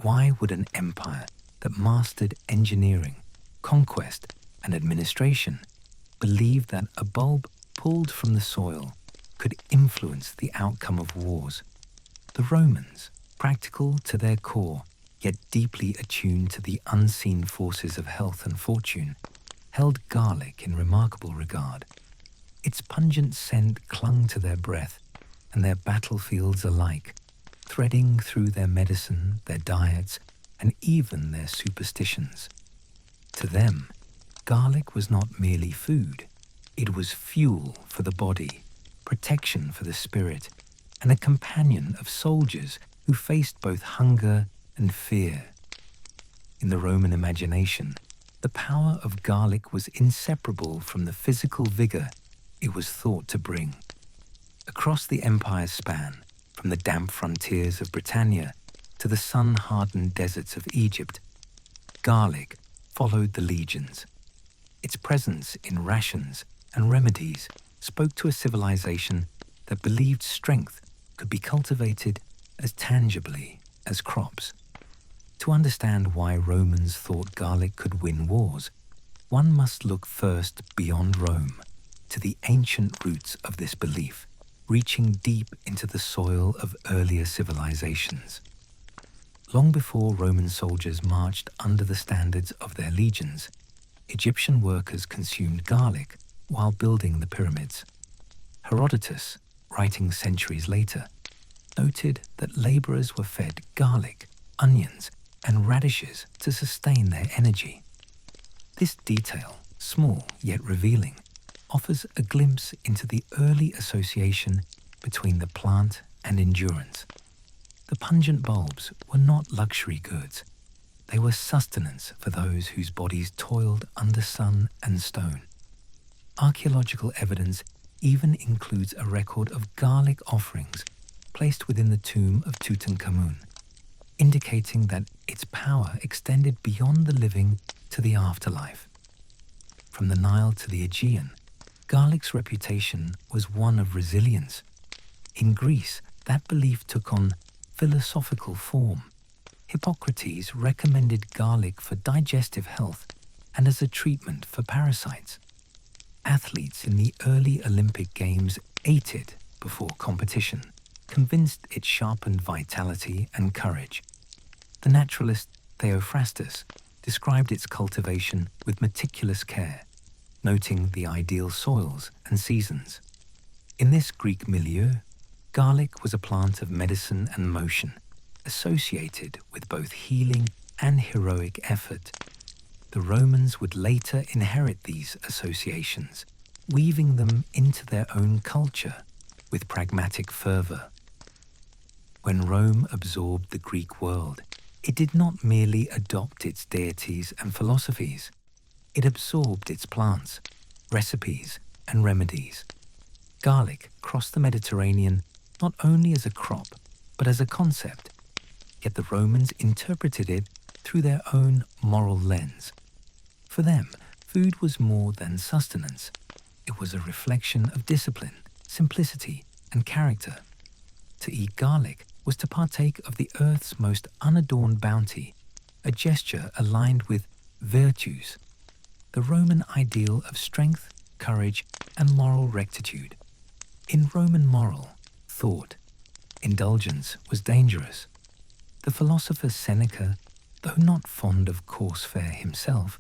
Why would an empire that mastered engineering, conquest, and administration believe that a bulb pulled from the soil could influence the outcome of wars? The Romans, practical to their core, yet deeply attuned to the unseen forces of health and fortune, held garlic in remarkable regard. Its pungent scent clung to their breath and their battlefields alike, threading through their medicine, their diets, and even their superstitions. To them, garlic was not merely food. It was fuel for the body, protection for the spirit, and a companion of soldiers who faced both hunger and fear. In the Roman imagination, the power of garlic was inseparable from the physical vigor it was thought to bring. Across the empire's span, from the damp frontiers of Britannia to the sun-hardened deserts of Egypt, garlic followed the legions. Its presence in rations and remedies spoke to a civilization that believed strength could be cultivated as tangibly as crops. To understand why Romans thought garlic could win wars, one must look first beyond Rome, to the ancient roots of this belief, reaching deep into the soil of earlier civilizations. Long before Roman soldiers marched under the standards of their legions, Egyptian workers consumed garlic while building the pyramids. Herodotus, writing centuries later, noted that laborers were fed garlic, onions, and radishes to sustain their energy. This detail, small yet revealing, offers a glimpse into the early association between the plant and endurance. The pungent bulbs were not luxury goods. They were sustenance for those whose bodies toiled under sun and stone. Archaeological evidence even includes a record of garlic offerings placed within the tomb of Tutankhamun, indicating that its power extended beyond the living to the afterlife. From the Nile to the Aegean, garlic's reputation was one of resilience. In Greece, that belief took on philosophical form. Hippocrates recommended garlic for digestive health and as a treatment for parasites. Athletes in the early Olympic Games ate it before competition, convinced it sharpened vitality and courage. The naturalist Theophrastus described its cultivation with meticulous care, noting the ideal soils and seasons. In this Greek milieu, garlic was a plant of medicine and motion, associated with both healing and heroic effort. The Romans would later inherit these associations, weaving them into their own culture with pragmatic fervor. When Rome absorbed the Greek world, it did not merely adopt its deities and philosophies. It absorbed its plants, recipes, and remedies. Garlic crossed the Mediterranean not only as a crop, but as a concept. Yet the Romans interpreted it through their own moral lens. For them, food was more than sustenance. It was a reflection of discipline, simplicity, and character. To eat garlic was to partake of the earth's most unadorned bounty, a gesture aligned with virtues, the Roman ideal of strength, courage, and moral rectitude. In Roman moral thought, indulgence was dangerous. The philosopher Seneca, though not fond of coarse fare himself,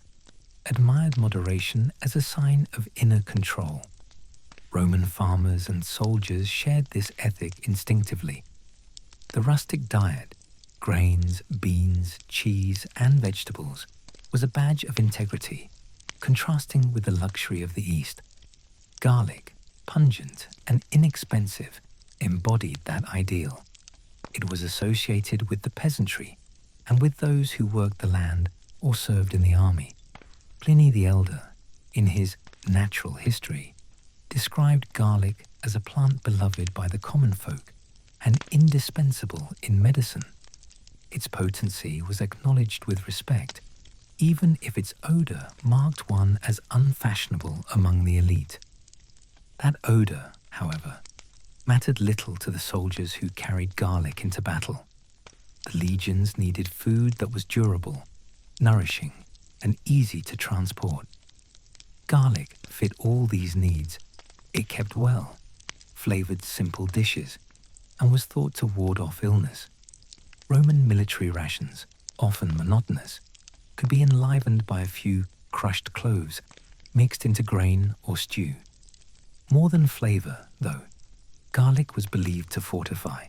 admired moderation as a sign of inner control. Roman farmers and soldiers shared this ethic instinctively. The rustic diet, grains, beans, cheese, and vegetables, was a badge of integrity, contrasting with the luxury of the East. Garlic, pungent and inexpensive, embodied that ideal. It was associated with the peasantry and with those who worked the land or served in the army. Pliny the Elder, in his Natural History, described garlic as a plant beloved by the common folk and indispensable in medicine. Its potency was acknowledged with respect, even if its odor marked one as unfashionable among the elite. That odor, however, mattered little to the soldiers who carried garlic into battle. The The legions needed food that was durable, nourishing, and easy to transport. Garlic fit all these needs. It kept well, flavored simple dishes, and was thought to ward off illness. Roman military rations, often monotonous, could be enlivened by a few crushed cloves mixed into grain or stew. More than flavor, though, garlic was believed to fortify.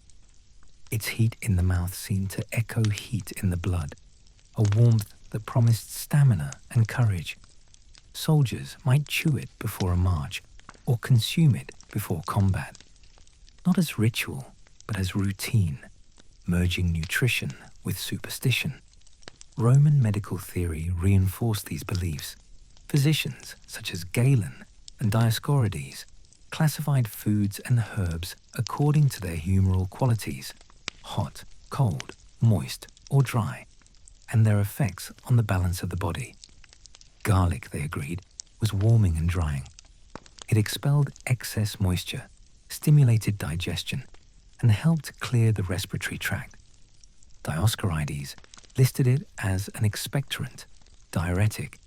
Its heat in the mouth seemed to echo heat in the blood, a warmth that promised stamina and courage. Soldiers might chew it before a march or consume it before combat, not as ritual, but as routine, merging nutrition with superstition. Roman medical theory reinforced these beliefs. Physicians such as Galen and Dioscorides classified foods and herbs according to their humoral qualities, hot, cold, moist, or dry, and their effects on the balance of the body. Garlic, they agreed, was warming and drying. It expelled excess moisture, stimulated digestion, and helped clear the respiratory tract. Dioscorides listed it as an expectorant, diuretic,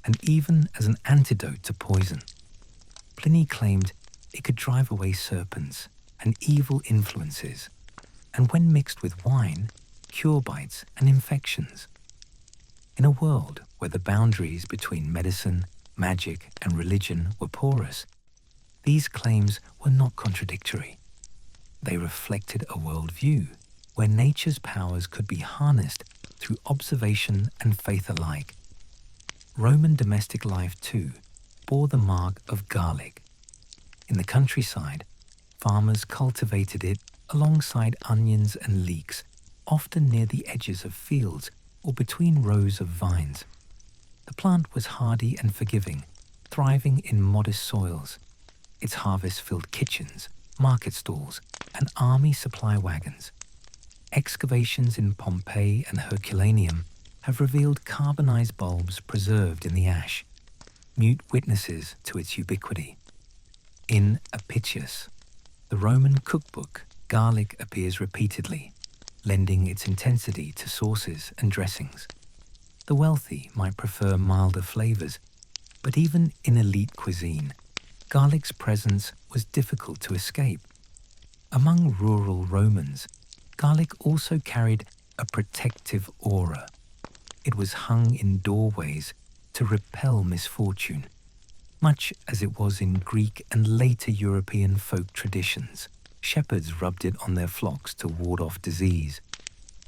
and even as an antidote to poison. Pliny claimed it could drive away serpents and evil influences, and when mixed with wine, cure bites and infections. In a world where the boundaries between medicine, magic, and religion were porous, these claims were not contradictory. They reflected a worldview where nature's powers could be harnessed through observation and faith alike. Roman domestic life, too, bore the mark of garlic. In the countryside, farmers cultivated it alongside onions and leeks, often near the edges of fields or between rows of vines. The plant was hardy and forgiving, thriving in modest soils. Its harvest filled kitchens, market stalls, and army supply wagons. Excavations in Pompeii and Herculaneum have revealed carbonized bulbs preserved in the ash, mute witnesses to its ubiquity. In Apicius, the Roman cookbook, garlic appears repeatedly, lending its intensity to sauces and dressings. The wealthy might prefer milder flavors, but even in elite cuisine, garlic's presence was difficult to escape. Among rural Romans, garlic also carried a protective aura. It was hung in doorways to repel misfortune, much as it was in Greek and later European folk traditions. Shepherds rubbed it on their flocks to ward off disease.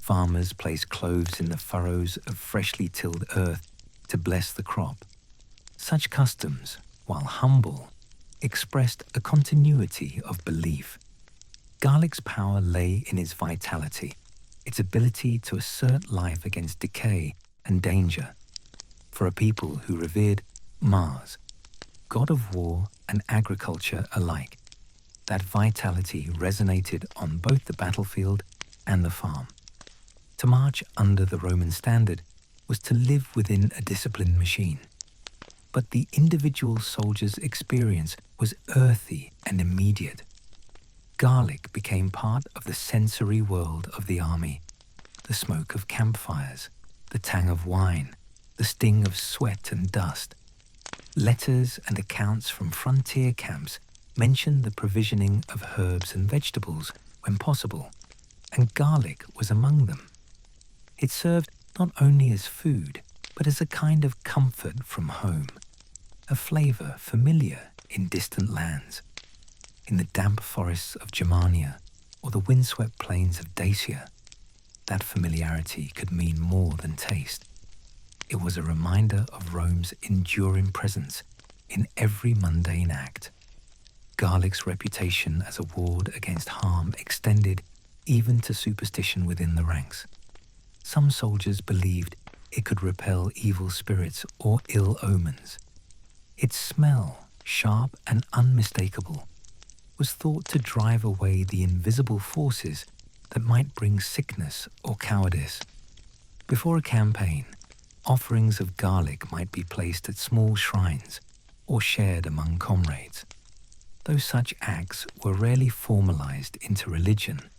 Farmers placed cloves in the furrows of freshly tilled earth to bless the crop. Such customs, while humble, expressed a continuity of belief. Garlic's power lay in its vitality, its ability to assert life against decay and danger. For a people who revered Mars, god of war and agriculture alike, that vitality resonated on both the battlefield and the farm. To march under the Roman standard was to live within a disciplined machine. But the individual soldier's experience was earthy and immediate. Garlic became part of the sensory world of the army. The smoke of campfires, the tang of wine, the sting of sweat and dust. Letters and accounts from frontier camps mention the provisioning of herbs and vegetables when possible, and garlic was among them. It served not only as food, but as a kind of comfort from home, a flavor familiar in distant lands. In the damp forests of Germania or the windswept plains of Dacia, that familiarity could mean more than taste. It was a reminder of Rome's enduring presence in every mundane act. Garlic's reputation as a ward against harm extended even to superstition within the ranks. Some soldiers believed it could repel evil spirits or ill omens. Its smell, sharp and unmistakable, was thought to drive away the invisible forces that might bring sickness or cowardice. Before a campaign, offerings of garlic might be placed at small shrines or shared among comrades. Though such acts were rarely formalized into religion,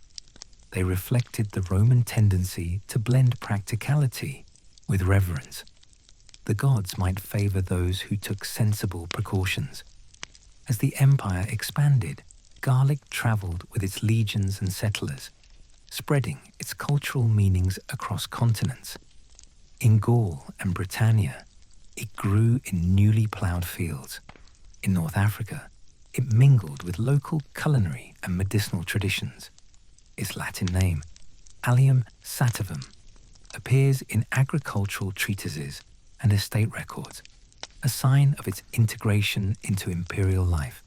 They reflected the Roman tendency to blend practicality with reverence. The gods might favor those who took sensible precautions. As the empire expanded, garlic traveled with its legions and settlers, spreading its cultural meanings across continents. In Gaul and Britannia, it grew in newly ploughed fields. In North Africa, it mingled with local culinary and medicinal traditions. Its Latin name, Allium sativum, appears in agricultural treatises and estate records, a sign of its integration into imperial life.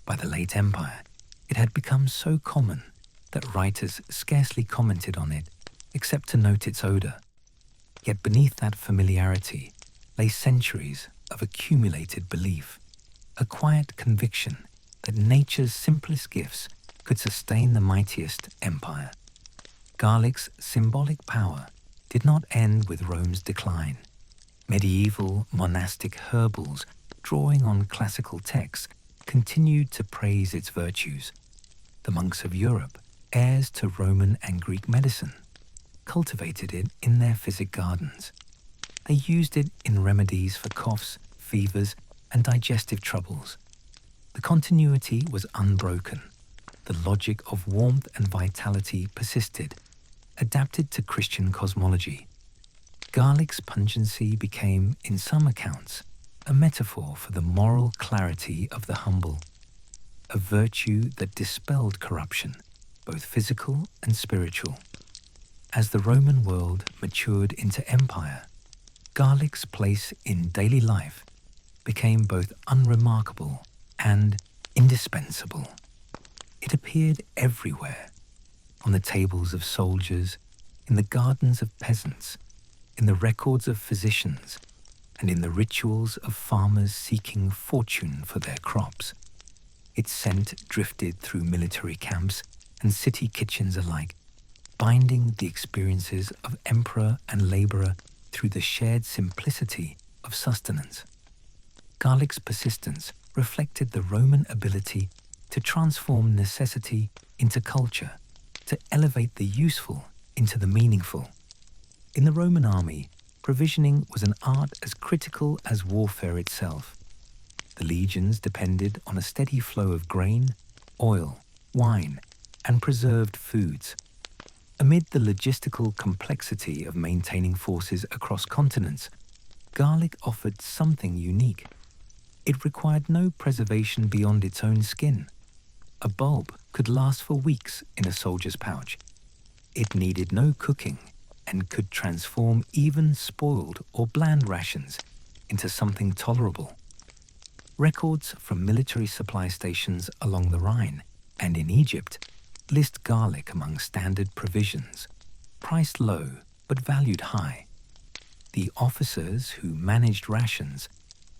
By the late empire, it had become so common that writers scarcely commented on it except to note its odor. Yet beneath that familiarity lay centuries of accumulated belief, a quiet conviction that nature's simplest gifts could sustain the mightiest empire. Garlic's symbolic power did not end with Rome's decline. Medieval monastic herbals, drawing on classical texts, continued to praise its virtues. The monks of Europe, heirs to Roman and Greek medicine, cultivated it in their physic gardens. They used it in remedies for coughs, fevers, and digestive troubles. The continuity was unbroken. The logic of warmth and vitality persisted, adapted to Christian cosmology. Garlic's pungency became, in some accounts, a metaphor for the moral clarity of the humble, a virtue that dispelled corruption, both physical and spiritual. As the Roman world matured into empire, garlic's place in daily life became both unremarkable and indispensable. It appeared everywhere, on the tables of soldiers, in the gardens of peasants, in the records of physicians, and in the rituals of farmers seeking fortune for their crops. Its scent drifted through military camps and city kitchens alike, binding the experiences of emperor and laborer through the shared simplicity of sustenance. Garlic's persistence reflected the Roman ability to transform necessity into culture, to elevate the useful into the meaningful. In the Roman army, provisioning was an art as critical as warfare itself. The legions depended on a steady flow of grain, oil, wine, and preserved foods. Amid the logistical complexity of maintaining forces across continents, garlic offered something unique. It required no preservation beyond its own skin. A bulb could last for weeks in a soldier's pouch. It needed no cooking and could transform even spoiled or bland rations into something tolerable. Records from military supply stations along the Rhine and in Egypt list garlic among standard provisions, priced low but valued high. The officers who managed rations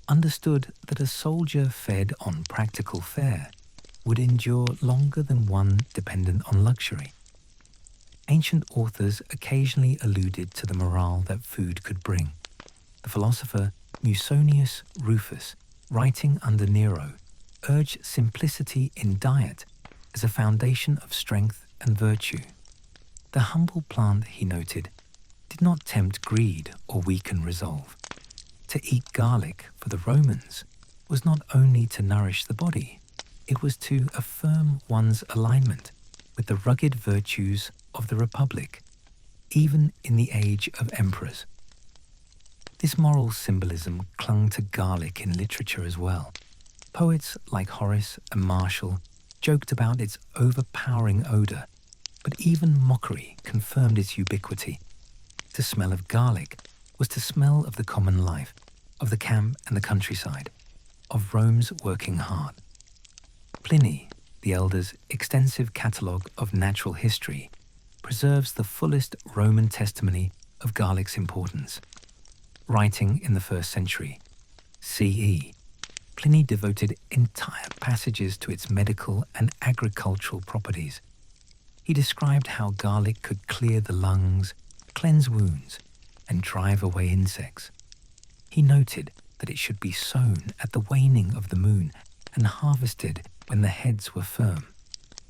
understood that a soldier fed on practical fare would endure longer than one dependent on luxury. Ancient authors occasionally alluded to the morale that food could bring. The philosopher Musonius Rufus, writing under Nero, urged simplicity in diet as a foundation of strength and virtue. The humble plant, he noted, did not tempt greed or weaken resolve. To eat garlic for the Romans was not only to nourish the body, it was to affirm one's alignment with the rugged virtues of the Republic, even in the age of emperors. This moral symbolism clung to garlic in literature as well. Poets like Horace and Martial joked about its overpowering odor, but even mockery confirmed its ubiquity. To smell of garlic was to smell of the common life, of the camp and the countryside, of Rome's working hard. Pliny, the elder's extensive catalogue of natural history, preserves the fullest Roman testimony of garlic's importance. Writing in the 1st century CE, Pliny devoted entire passages to its medical and agricultural properties. He described how garlic could clear the lungs, cleanse wounds, and drive away insects. He noted that it should be sown at the waning of the moon and harvested when the heads were firm.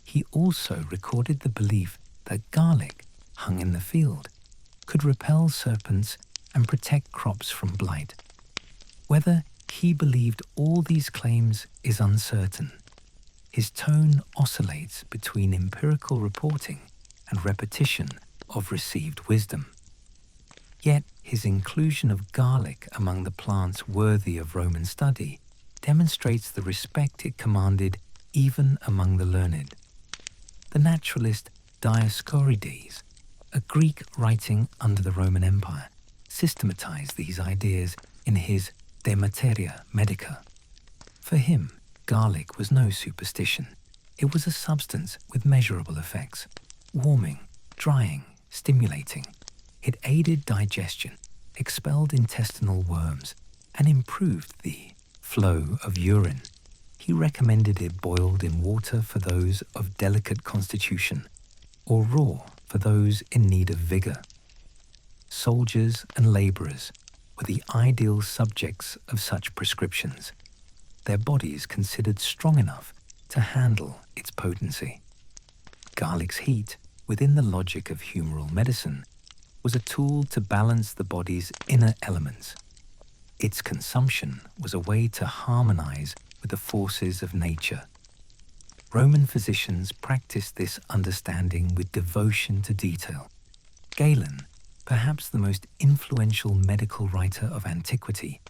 He also recorded the belief that garlic, hung in the field, could repel serpents and protect crops from blight. Whether he believed all these claims is uncertain. His tone oscillates between empirical reporting and repetition of received wisdom. Yet his inclusion of garlic among the plants worthy of Roman study demonstrates the respect it commanded even among the learned. The naturalist Dioscorides, a Greek writing under the Roman Empire, systematized these ideas in his De Materia Medica. For him, garlic was no superstition. It was a substance with measurable effects: warming, drying, stimulating. It aided digestion, expelled intestinal worms, and improved the flow of urine. He recommended it boiled in water for those of delicate constitution, or raw for those in need of vigor. Soldiers and laborers were the ideal subjects of such prescriptions, their bodies considered strong enough to handle its potency. Garlic's heat, within the logic of humoral medicine, was a tool to balance the body's inner elements. Its consumption was a way to harmonize with the forces of nature. Roman physicians practiced this understanding with devotion to detail. Galen, perhaps the most influential medical writer of antiquity,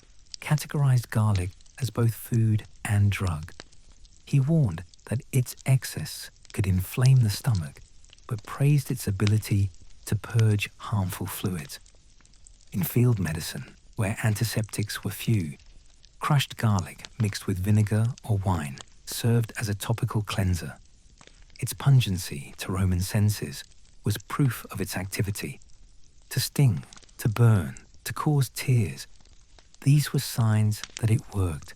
categorized garlic as both food and drug. He warned that its excess could inflame the stomach, but praised its ability to purge harmful fluids. In field medicine, where antiseptics were few, crushed garlic mixed with vinegar or wine served as a topical cleanser. Its pungency to Roman senses was proof of its activity. To sting, to burn, to cause tears, these were signs that it worked.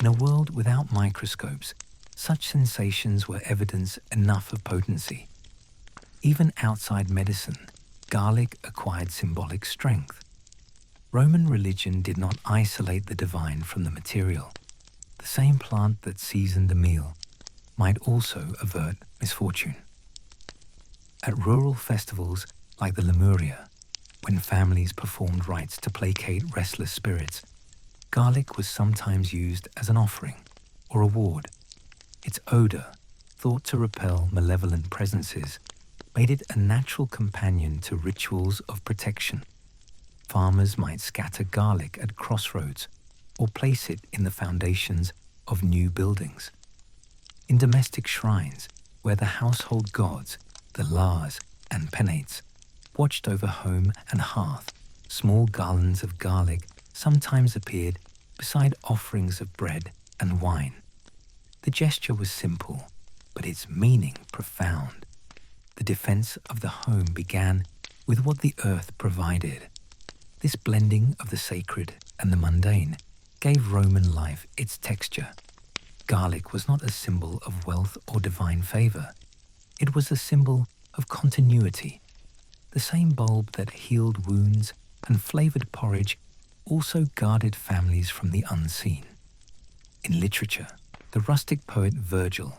In a world without microscopes, such sensations were evidence enough of potency. Even outside medicine, garlic acquired symbolic strength. Roman religion did not isolate the divine from the material. The same plant that seasoned a meal might also avert misfortune. At rural festivals like the Lemuria, when families performed rites to placate restless spirits, garlic was sometimes used as an offering or a ward. Its odor, thought to repel malevolent presences, made it a natural companion to rituals of protection. Farmers might scatter garlic at crossroads or place it in the foundations of new buildings. In domestic shrines, where the household gods, the Lars and Penates, watched over home and hearth, small garlands of garlic sometimes appeared beside offerings of bread and wine. The gesture was simple, but its meaning profound. The defense of the home began with what the earth provided. This blending of the sacred and the mundane gave Roman life its texture. Garlic was not a symbol of wealth or divine favor. It was a symbol of continuity. The same bulb that healed wounds and flavored porridge also guarded families from the unseen. In literature, the rustic poet Virgil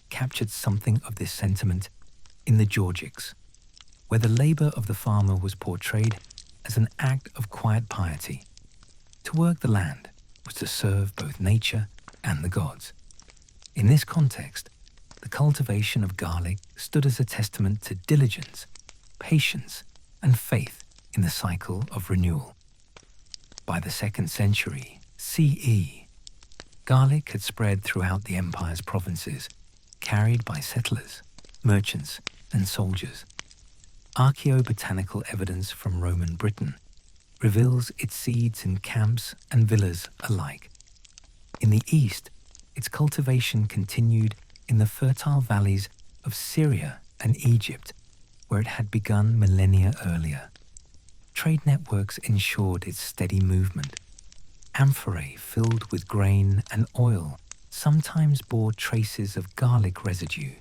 captured something of this sentiment in the Georgics, where the labor of the farmer was portrayed as an act of quiet piety. To work the land was to serve both nature and the gods. In this context, the cultivation of garlic stood as a testament to diligence, patience, and faith in the cycle of renewal. By the 2nd century CE, garlic had spread throughout the empire's provinces, carried by settlers, merchants, and soldiers. Archaeobotanical evidence from Roman Britain reveals its seeds in camps and villas alike. In the east, its cultivation continued in the fertile valleys of Syria and Egypt, where it had begun millennia earlier. Trade networks ensured its steady movement. Amphorae filled with grain and oil sometimes bore traces of garlic residue,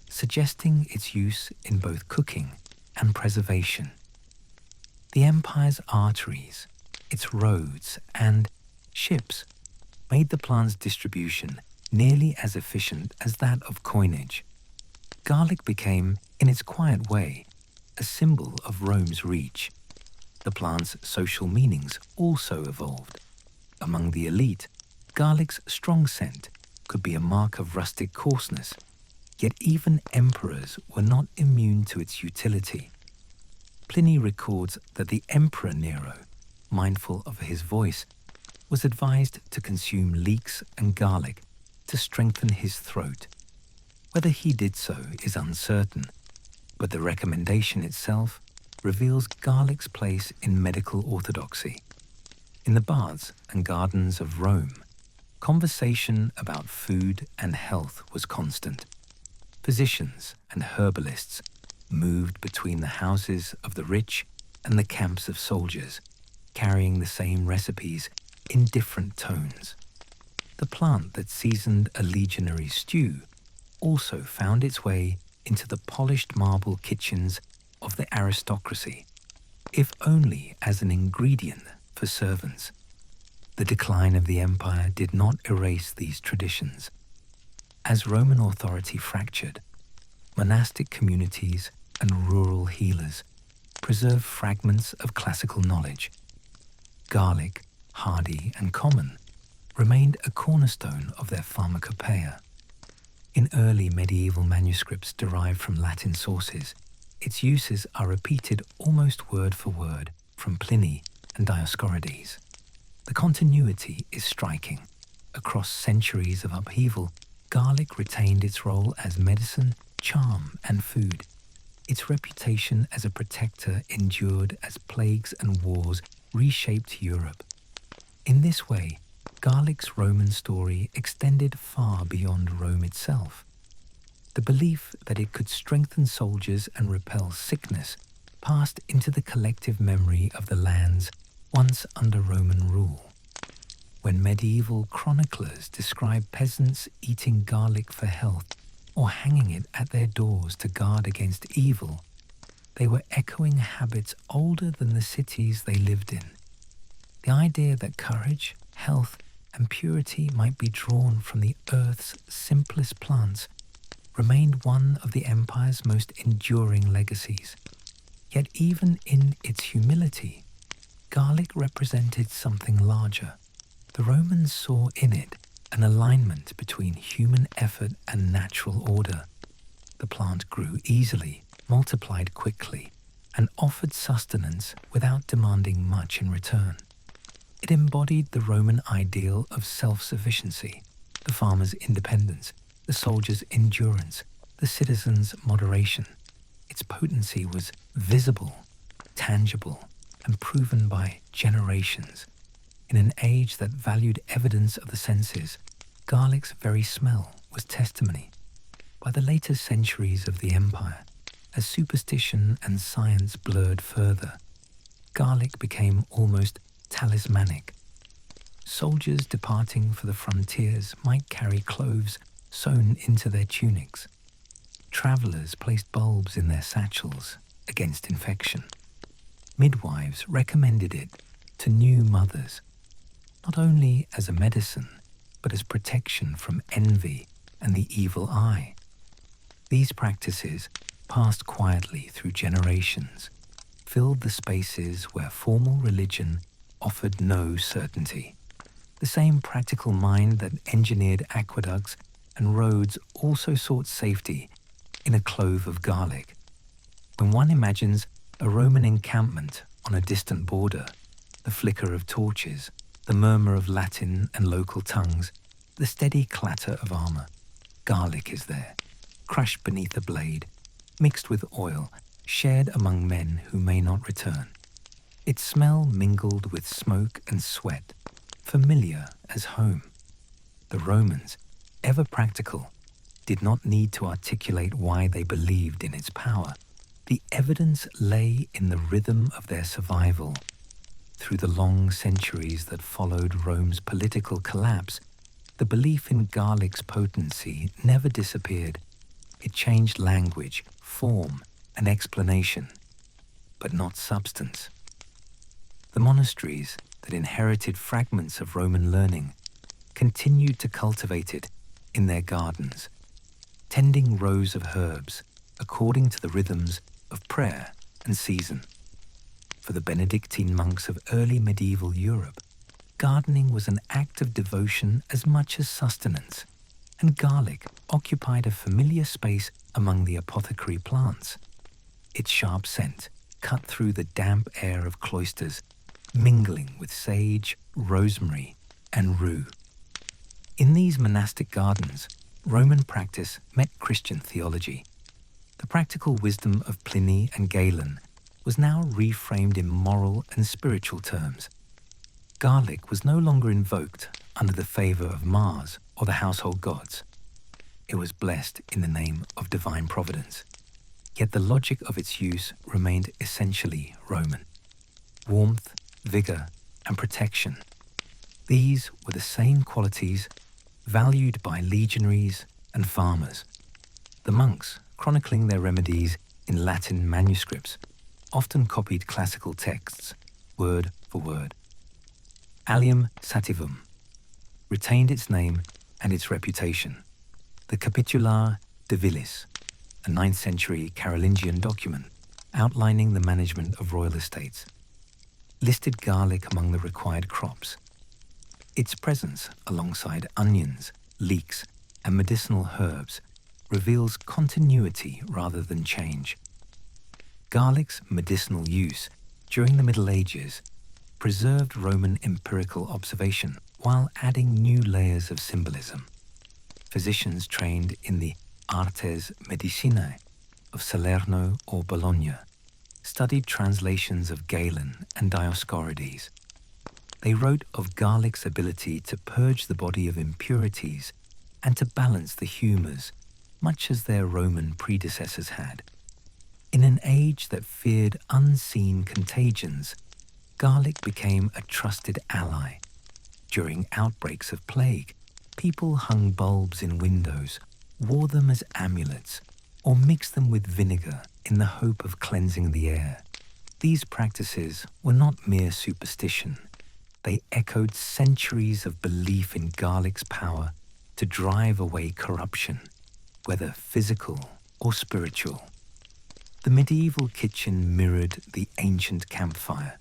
suggesting its use in both cooking and preservation. The empire's arteries, its roads, and ships made the plant's distribution nearly as efficient as that of coinage. garlic became, in its quiet way, a symbol of Rome's reach. The plant's social meanings also evolved. Among the elite, garlic's strong scent could be a mark of rustic coarseness, yet even emperors were not immune to its utility. Pliny records that the Emperor Nero, mindful of his voice, was advised to consume leeks and garlic to strengthen his throat. Whether he did so is uncertain, but the recommendation itself reveals garlic's place in medical orthodoxy. In the baths and gardens of Rome, conversation about food and health was constant. Physicians and herbalists moved between the houses of the rich and the camps of soldiers, carrying the same recipes in different tones. The plant that seasoned a legionary stew also found its way into the polished marble kitchens of the aristocracy, if only as an ingredient for servants. The decline of the empire did not erase these traditions. As Roman authority fractured, monastic communities and rural healers preserved fragments of classical knowledge. Garlic, hardy and common, remained a cornerstone of their pharmacopoeia. In early medieval manuscripts derived from Latin sources, its uses are repeated almost word for word from Pliny and Dioscorides. The continuity is striking. Across centuries of upheaval, garlic retained its role as medicine, charm, and food. Its reputation as a protector endured as plagues and wars reshaped Europe. In this way, garlic's Roman story extended far beyond Rome itself. The belief that it could strengthen soldiers and repel sickness passed into the collective memory of the lands once under Roman rule. When medieval chroniclers describe peasants eating garlic for health or hanging it at their doors to guard against evil, they were echoing habits older than the cities they lived in. The idea that courage, health, and purity might be drawn from the earth's simplest plants remained one of the empire's most enduring legacies. Yet even in its humility, garlic represented something larger. The Romans saw in it an alignment between human effort and natural order. The plant grew easily, multiplied quickly, and offered sustenance without demanding much in return. It embodied the Roman ideal of self-sufficiency, the farmer's independence, the soldier's endurance, the citizen's moderation. Its potency was visible, tangible, and proven by generations. In an age that valued evidence of the senses, garlic's very smell was testimony. By the later centuries of the empire, as superstition and science blurred further, garlic became almost talismanic. Soldiers departing for the frontiers might carry cloves sewn into their tunics. Travelers placed bulbs in their satchels against infection. Midwives recommended it to new mothers, not only as a medicine, but as protection from envy and the evil eye. These practices, passed quietly through generations, filled the spaces where formal religion offered no certainty. The same practical mind that engineered aqueducts and roads also sought safety in a clove of garlic. When one imagines a Roman encampment on a distant border, the flicker of torches, the murmur of Latin and local tongues, the steady clatter of armor, garlic is there, crushed beneath a blade, mixed with oil, shared among men who may not return. Its smell mingled with smoke and sweat, familiar as home. The Romans, ever practical, did not need to articulate why they believed in its power. The evidence lay in the rhythm of their survival. Through the long centuries that followed Rome's political collapse, the belief in garlic's potency never disappeared. It changed language, form, and explanation, but not substance. The monasteries that inherited fragments of Roman learning continued to cultivate it in their gardens. tending rows of herbs according to the rhythms of prayer and season. For the Benedictine monks of early medieval Europe, gardening was an act of devotion as much as sustenance, and garlic occupied a familiar space among the apothecary plants. Its sharp scent cut through the damp air of cloisters, mingling with sage, rosemary, and rue. In these monastic gardens, Roman practice met Christian theology. The practical wisdom of Pliny and Galen was now reframed in moral and spiritual terms. Garlic was no longer invoked under the favor of Mars or the household gods. It was blessed in the name of divine providence. Yet the logic of its use remained essentially Roman. Warmth, vigor, and protection. These were the same qualities valued by legionaries and farmers. The monks, chronicling their remedies in Latin manuscripts, often copied classical texts, word for word. Allium sativum retained its name and its reputation. The Capitular de Villis, a 9th century Carolingian document outlining the management of royal estates, listed garlic among the required crops. Its presence alongside onions, leeks, and medicinal herbs reveals continuity rather than change. Garlic's medicinal use during the Middle Ages preserved Roman empirical observation while adding new layers of symbolism. Physicians trained in the artes medicinae of Salerno or Bologna studied translations of Galen and Dioscorides. They wrote of garlic's ability to purge the body of impurities and to balance the humours, much as their Roman predecessors had. In an age that feared unseen contagions, garlic became a trusted ally. During outbreaks of plague, people hung bulbs in windows, wore them as amulets, or mixed them with vinegar in the hope of cleansing the air. These practices were not mere superstition. They echoed centuries of belief in garlic's power to drive away corruption, whether physical or spiritual. The medieval kitchen mirrored the ancient campfire.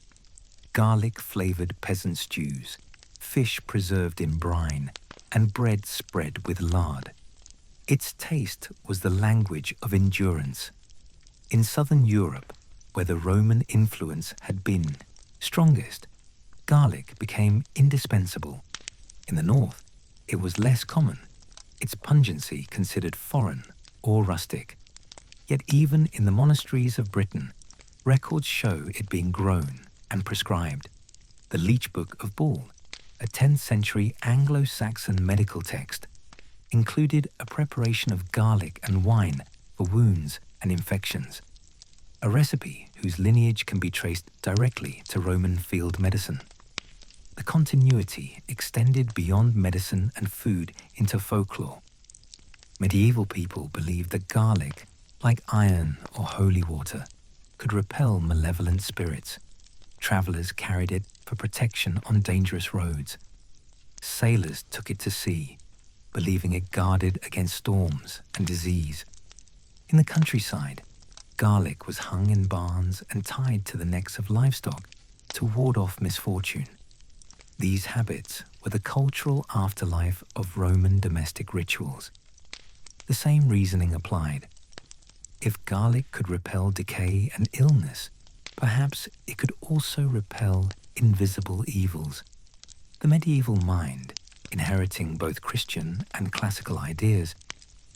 Garlic-flavored peasant stews, fish preserved in brine, and bread spread with lard. Its taste was the language of endurance. In southern Europe, where the Roman influence had been strongest, garlic became indispensable. In the north, it was less common, its pungency considered foreign or rustic. Yet even in the monasteries of Britain, records show it being grown and prescribed. The Leech Book of Bull, a 10th century Anglo-Saxon medical text, included a preparation of garlic and wine for wounds and infections, a recipe whose lineage can be traced directly to Roman field medicine. The continuity extended beyond medicine and food into folklore. Medieval people believed that garlic, like iron or holy water, could repel malevolent spirits. Travelers carried it for protection on dangerous roads. Sailors took it to sea, believing it guarded against storms and disease. In the countryside, garlic was hung in barns and tied to the necks of livestock to ward off misfortune. These habits were the cultural afterlife of Roman domestic rituals. The same reasoning applied. If garlic could repel decay and illness, perhaps it could also repel invisible evils. The medieval mind, inheriting both Christian and classical ideas,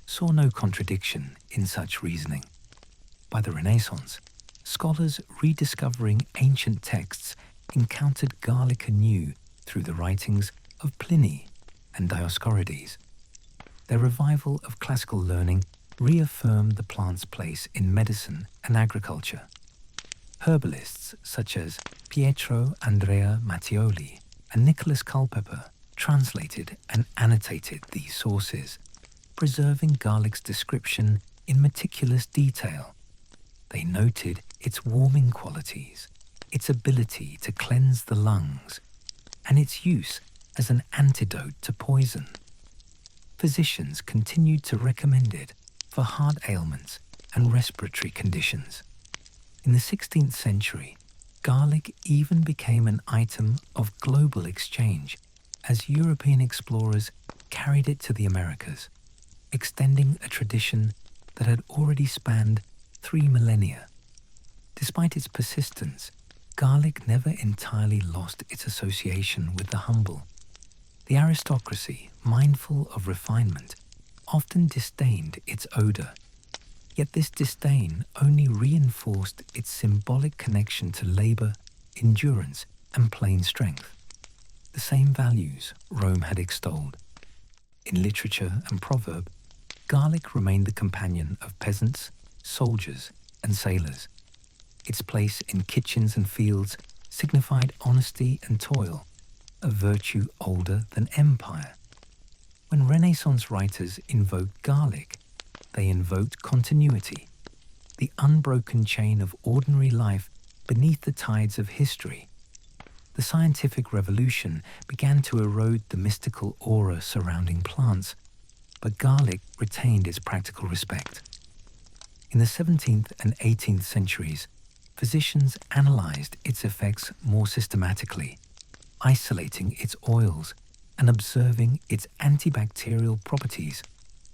saw no contradiction in such reasoning. By the Renaissance, scholars rediscovering ancient texts encountered garlic anew through the writings of Pliny and Dioscorides. Their revival of classical learning reaffirmed the plant's place in medicine and agriculture. Herbalists such as Pietro Andrea Mattioli and Nicholas Culpeper translated and annotated these sources, preserving garlic's description in meticulous detail. They noted its warming qualities, its ability to cleanse the lungs, and its use as an antidote to poison. Physicians continued to recommend it for heart ailments and respiratory conditions. In the 16th century, garlic even became an item of global exchange as European explorers carried it to the Americas, extending a tradition that had already spanned 3 millennia. Despite its persistence, garlic never entirely lost its association with the humble. The aristocracy, mindful of refinement, often disdained its odor. Yet this disdain only reinforced its symbolic connection to labor, endurance, and plain strength. The same values Rome had extolled. In literature and proverb, garlic remained the companion of peasants, soldiers, and sailors. Its place in kitchens and fields signified honesty and toil, a virtue older than empire. When Renaissance writers invoked garlic, they invoked continuity, the unbroken chain of ordinary life beneath the tides of history. The scientific revolution began to erode the mystical aura surrounding plants, but garlic retained its practical respect. In the 17th and 18th centuries, physicians analyzed its effects more systematically, isolating its oils and observing its antibacterial properties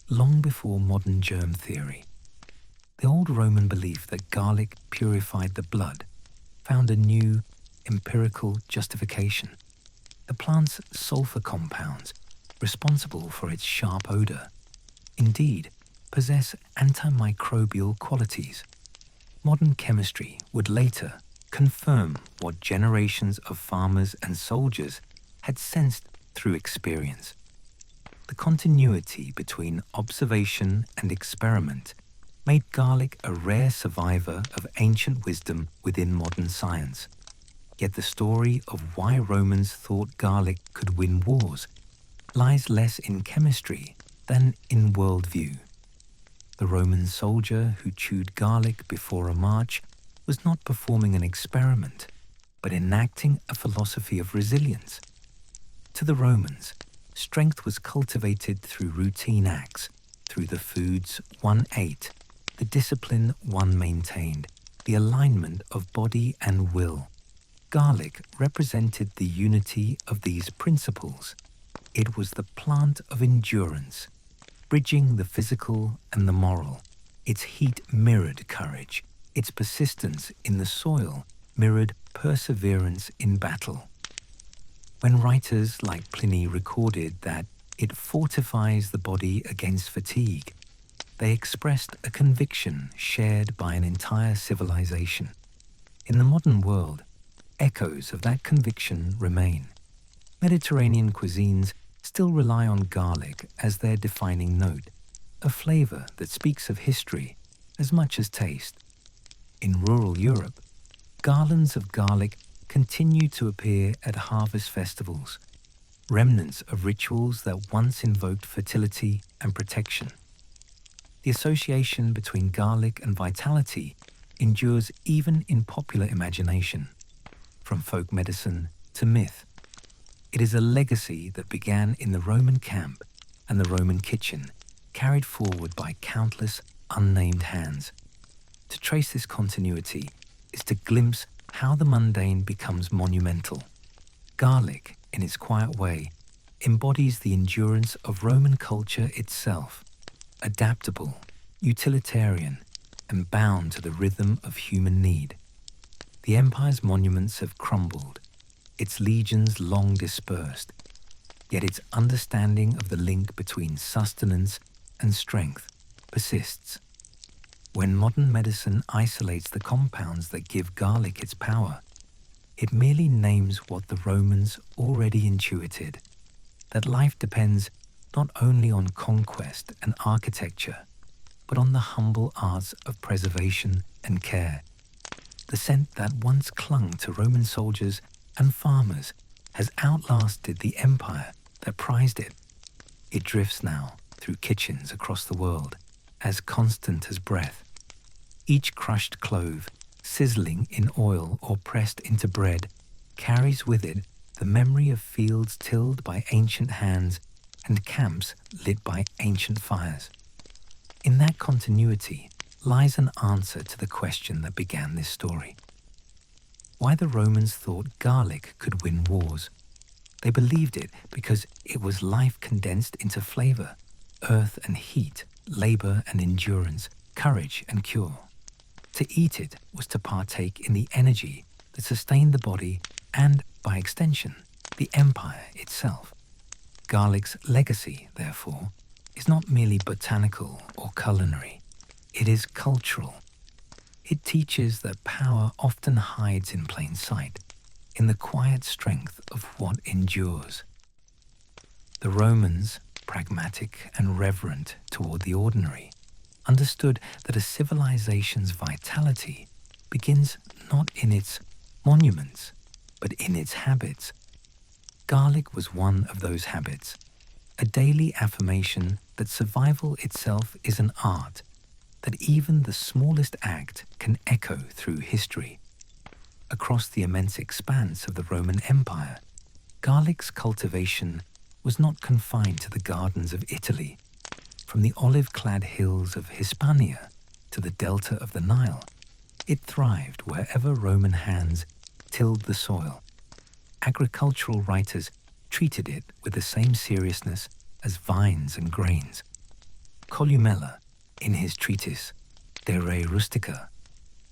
long before modern germ theory. The old Roman belief that garlic purified the blood found a new, empirical justification. The plant's sulfur compounds, responsible for its sharp odor, indeed possess antimicrobial qualities. Modern chemistry would later confirm what generations of farmers and soldiers had sensed through experience. The continuity between observation and experiment made garlic a rare survivor of ancient wisdom within modern science. Yet the story of why Romans thought garlic could win wars lies less in chemistry than in worldview. The Roman soldier who chewed garlic before a march was not performing an experiment, but enacting a philosophy of resilience. To the Romans, strength was cultivated through routine acts, through the foods one ate, the discipline one maintained, the alignment of body and will. Garlic represented the unity of these principles. It was the plant of endurance, bridging the physical and the moral. Its heat mirrored courage. Its persistence in the soil mirrored perseverance in battle. When writers like Pliny recorded that it fortifies the body against fatigue, they expressed a conviction shared by an entire civilization. In the modern world, echoes of that conviction remain. Mediterranean cuisines still rely on garlic as their defining note, a flavor that speaks of history as much as taste. In rural Europe, garlands of garlic continue to appear at harvest festivals, remnants of rituals that once invoked fertility and protection. The association between garlic and vitality endures even in popular imagination. From folk medicine to myth, it is a legacy that began in the Roman camp and the Roman kitchen, carried forward by countless unnamed hands. To trace this continuity is to glimpse how the mundane becomes monumental. Garlic, in its quiet way, embodies the endurance of Roman culture itself, adaptable, utilitarian, and bound to the rhythm of human need. The empire's monuments have crumbled, its legions long dispersed, yet its understanding of the link between sustenance and strength persists. When modern medicine isolates the compounds that give garlic its power, it merely names what the Romans already intuited, that life depends not only on conquest and architecture, but on the humble arts of preservation and care. The scent that once clung to Roman soldiers and farmers has outlasted the empire that prized it. It drifts now through kitchens across the world, as constant as breath. Each crushed clove, sizzling in oil or pressed into bread, carries with it the memory of fields tilled by ancient hands and camps lit by ancient fires. In that continuity lies an answer to the question that began this story. Why the Romans thought garlic could win wars. They believed it because it was life condensed into flavor, earth and heat, labor and endurance, courage and cure. To eat it was to partake in the energy that sustained the body and, by extension, the empire itself. Garlic's legacy, therefore, is not merely botanical or culinary. It is cultural. It teaches that power often hides in plain sight, in the quiet strength of what endures. The Romans, pragmatic and reverent toward the ordinary, understood that a civilization's vitality begins not in its monuments, but in its habits. Garlic was one of those habits, a daily affirmation that survival itself is an art, that even the smallest act can echo through history. Across the immense expanse of the Roman Empire, garlic's cultivation was not confined to the gardens of Italy. From the olive-clad hills of Hispania to the delta of the Nile, it thrived wherever Roman hands tilled the soil. Agricultural writers treated it with the same seriousness as vines and grains. Columella, in his treatise De Re Rustica,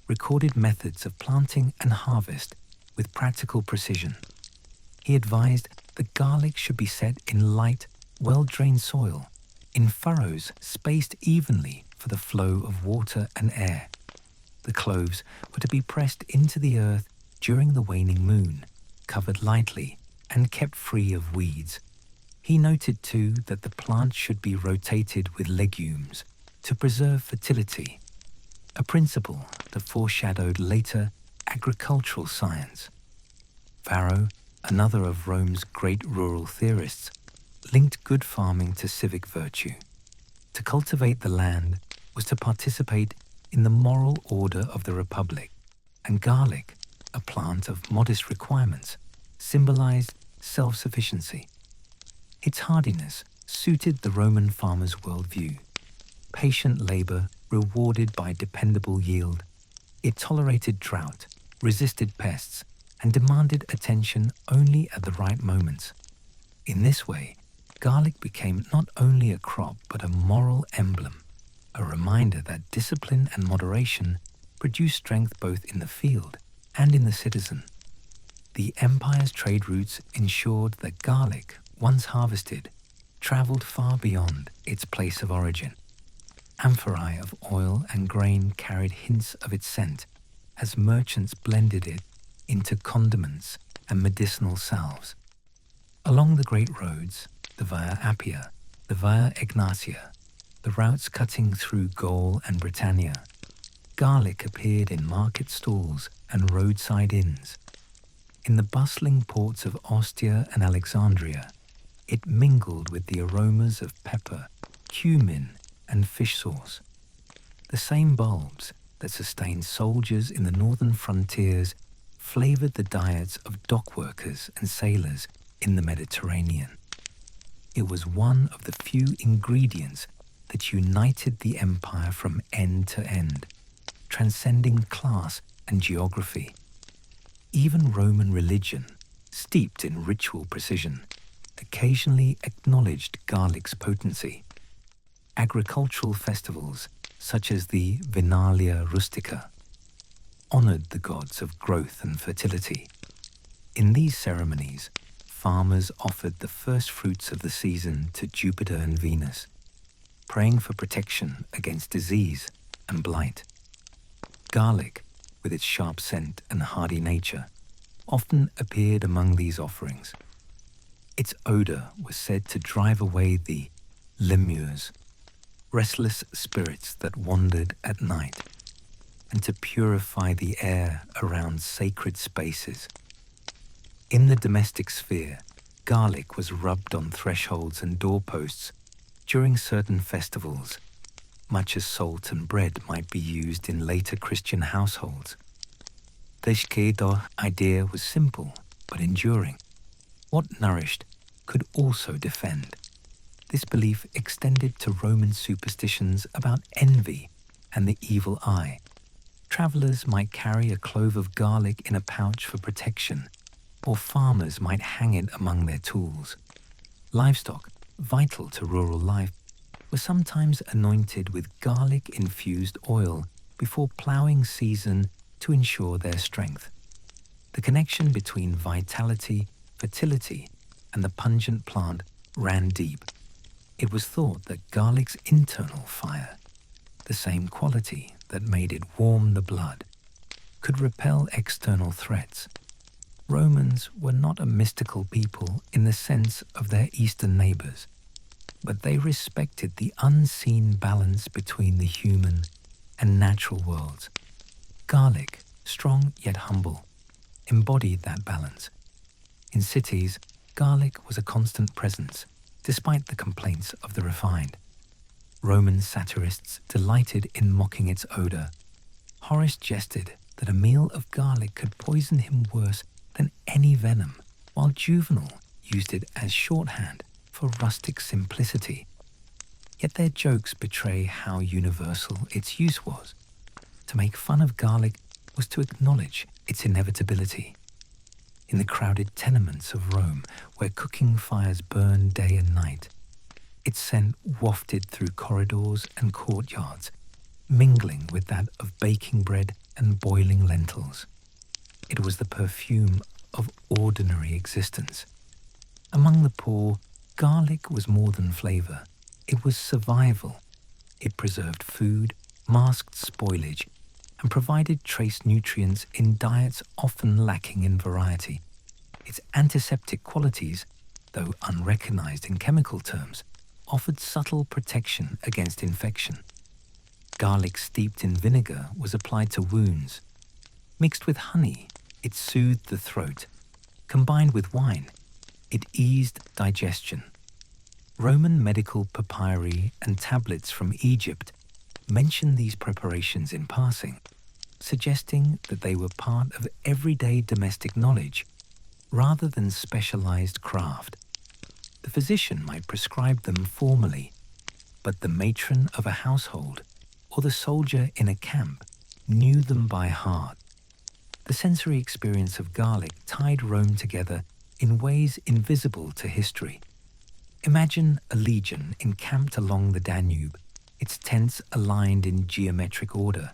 recorded methods of planting and harvest with practical precision. He advised that garlic should be set in light, well-drained soil, in furrows spaced evenly for the flow of water and air. The cloves were to be pressed into the earth during the waning moon, covered lightly and kept free of weeds. He noted too that the plant should be rotated with legumes to preserve fertility, a principle that foreshadowed later agricultural science. Varro, another of Rome's great rural theorists, linked good farming to civic virtue. To cultivate the land was to participate in the moral order of the Republic, and garlic, a plant of modest requirements, symbolized self-sufficiency. Its hardiness suited the Roman farmer's worldview. Patient labor rewarded by dependable yield. It tolerated drought, resisted pests, and demanded attention only at the right moments. In this way, garlic became not only a crop but a moral emblem, a reminder that discipline and moderation produce strength both in the field and in the citizen. The empire's trade routes ensured that garlic, once harvested, traveled far beyond its place of origin. Amphorae of oil and grain carried hints of its scent as merchants blended it into condiments and medicinal salves. Along the great roads, the Via Appia, the Via Egnatia, the routes cutting through Gaul and Britannia, garlic appeared in market stalls and roadside inns. In the bustling ports of Ostia and Alexandria, it mingled with the aromas of pepper, cumin, and fish sauce. The same bulbs that sustained soldiers in the northern frontiers flavored the diets of dock workers and sailors in the Mediterranean. It was one of the few ingredients that united the empire from end to end, transcending class and geography. Even Roman religion, steeped in ritual precision, occasionally acknowledged garlic's potency. Agricultural festivals, such as the Vinalia Rustica, honored the gods of growth and fertility. In these ceremonies, farmers offered the first fruits of the season to Jupiter and Venus, praying for protection against disease and blight. Garlic, with its sharp scent and hardy nature, often appeared among these offerings. Its odor was said to drive away the lemures, restless spirits that wandered at night, and to purify the air around sacred spaces. In the domestic sphere, garlic was rubbed on thresholds and doorposts during certain festivals, much as salt and bread might be used in later Christian households. The Shkedo idea was simple but enduring. What nourished could also defend. This belief extended to Roman superstitions about envy and the evil eye. Travelers might carry a clove of garlic in a pouch for protection, or farmers might hang it among their tools. Livestock, vital to rural life, were sometimes anointed with garlic-infused oil before ploughing season to ensure their strength. The connection between vitality, fertility, and the pungent plant ran deep. It was thought that garlic's internal fire, the same quality that made it warm the blood, could repel external threats. Romans were not a mystical people in the sense of their Eastern neighbors, but they respected the unseen balance between the human and natural worlds. Garlic, strong yet humble, embodied that balance. In cities, garlic was a constant presence, despite the complaints of the refined. Roman satirists delighted in mocking its odor. Horace jested that a meal of garlic could poison him worse than any venom, while Juvenal used it as shorthand for rustic simplicity. Yet their jokes betray how universal its use was. To make fun of garlic was to acknowledge its inevitability. In the crowded tenements of Rome, where cooking fires burned day and night, its scent wafted through corridors and courtyards, mingling with that of baking bread and boiling lentils. It was the perfume of ordinary existence. Among the poor, garlic was more than flavor. It was survival. It preserved food, masked spoilage, and provided trace nutrients in diets often lacking in variety. Its antiseptic qualities, though unrecognized in chemical terms, offered subtle protection against infection. Garlic steeped in vinegar was applied to wounds. Mixed with honey, it soothed the throat. Combined with wine, it eased digestion. Roman medical papyri and tablets from Egypt mention these preparations in passing, suggesting that they were part of everyday domestic knowledge rather than specialized craft. The physician might prescribe them formally, but the matron of a household or the soldier in a camp knew them by heart. The sensory experience of garlic tied Rome together in ways invisible to history. Imagine a legion encamped along the Danube, its tents aligned in geometric order.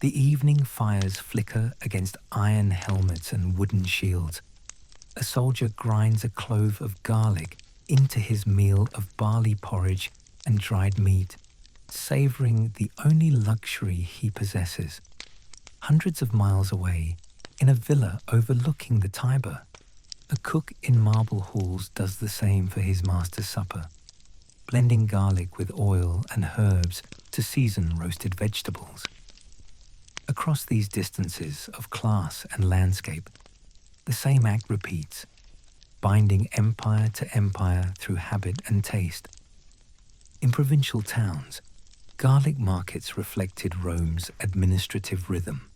The evening fires flicker against iron helmets and wooden shields. A soldier grinds a clove of garlic into his meal of barley porridge and dried meat, savoring the only luxury he possesses. Hundreds of miles away, in a villa overlooking the Tiber, a cook in marble halls does the same for his master's supper, blending garlic with oil and herbs to season roasted vegetables. Across these distances of class and landscape, the same act repeats, binding empire to empire through habit and taste. In provincial towns, garlic markets reflected Rome's administrative rhythm.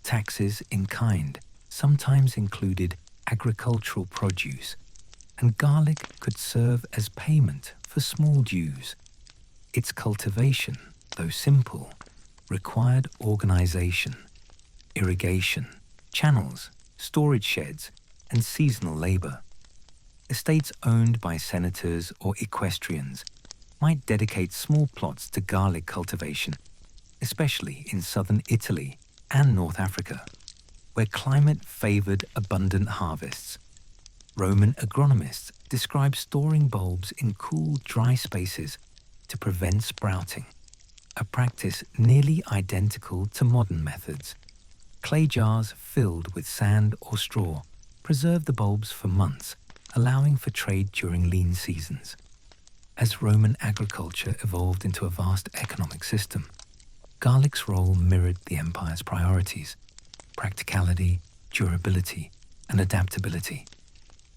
Taxes in kind sometimes included agricultural produce, and garlic could serve as payment for small dues. Its cultivation, though simple, required organization, irrigation, channels, storage sheds, and seasonal labor. Estates owned by senators or equestrians might dedicate small plots to garlic cultivation, especially in southern Italy and North Africa, where climate favored abundant harvests. Roman agronomists describe storing bulbs in cool, dry spaces to prevent sprouting, a practice nearly identical to modern methods. Clay jars filled with sand or straw preserve the bulbs for months, allowing for trade during lean seasons. As Roman agriculture evolved into a vast economic system, garlic's role mirrored the empire's priorities: practicality, durability, and adaptability.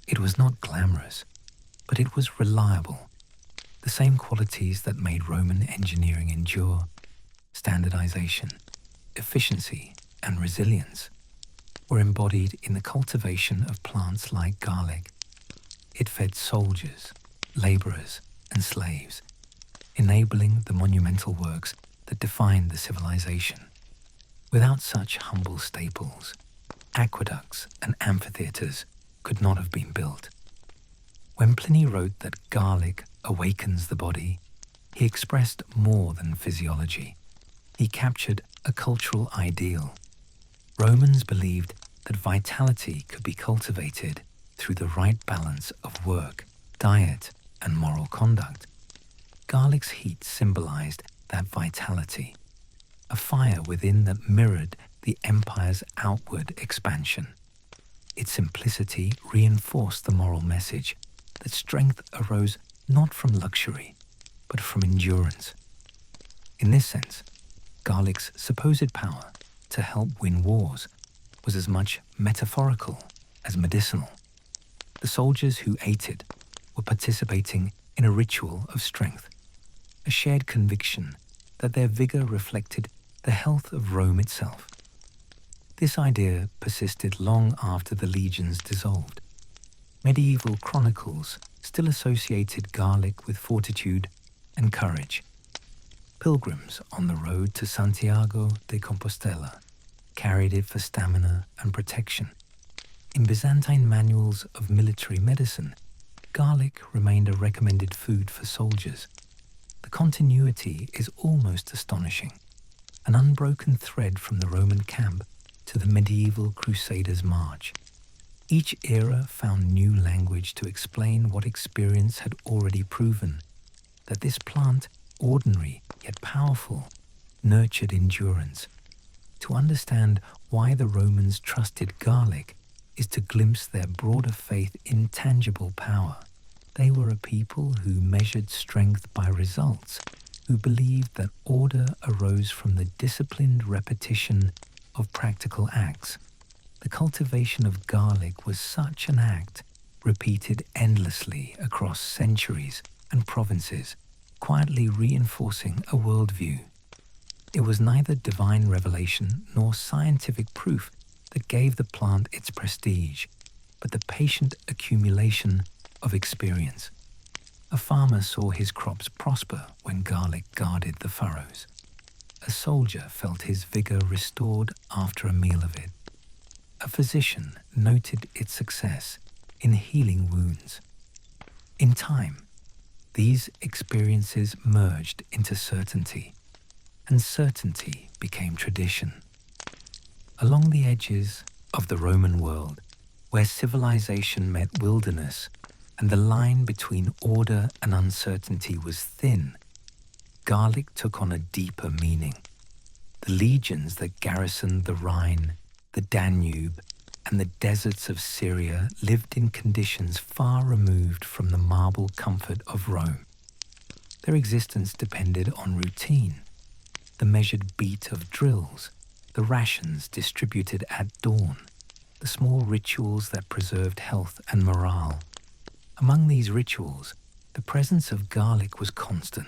It was not glamorous, but it was reliable. The same qualities that made Roman engineering endure: standardization, efficiency, and resilience, were embodied in the cultivation of plants like garlic. It fed soldiers, laborers, and slaves, enabling the monumental works that defined the civilization. Without such humble staples, aqueducts and amphitheaters could not have been built. When Pliny wrote that garlic awakens the body, he expressed more than physiology. He captured a cultural ideal. Romans believed that vitality could be cultivated through the right balance of work, diet, and moral conduct. Garlic's heat symbolized that vitality, a fire within that mirrored the empire's outward expansion. Its simplicity reinforced the moral message that strength arose not from luxury, but from endurance. In this sense, garlic's supposed power to help win wars was as much metaphorical as medicinal. The soldiers who ate it were participating in a ritual of strength, a shared conviction that their vigor reflected the health of Rome itself. This idea persisted long after the legions dissolved. Medieval chronicles still associated garlic with fortitude and courage. Pilgrims on the road to Santiago de Compostela carried it for stamina and protection. In Byzantine manuals of military medicine, garlic remained a recommended food for soldiers. The continuity is almost astonishing, an unbroken thread from the Roman camp to the medieval Crusaders' march. Each era found new language to explain what experience had already proven, that this plant, ordinary yet powerful, nurtured endurance. To understand why the Romans trusted garlic is to glimpse their broader faith in tangible power. They were a people who measured strength by results, who believed that order arose from the disciplined repetition of practical acts. The cultivation of garlic was such an act, repeated endlessly across centuries and provinces, quietly reinforcing a worldview. It was neither divine revelation nor scientific proof that gave the plant its prestige, but the patient accumulation of experience. A farmer saw his crops prosper when garlic guarded the furrows. A soldier felt his vigor restored after a meal of it. A physician noted its success in healing wounds. In time, these experiences merged into certainty, and certainty became tradition. Along the edges of the Roman world, where civilization met wilderness and the line between order and uncertainty was thin, garlic took on a deeper meaning. The legions that garrisoned the Rhine, the Danube, and the deserts of Syria lived in conditions far removed from the marble comfort of Rome. Their existence depended on routine, the measured beat of drills, the rations distributed at dawn, the small rituals that preserved health and morale. Among these rituals, the presence of garlic was constant.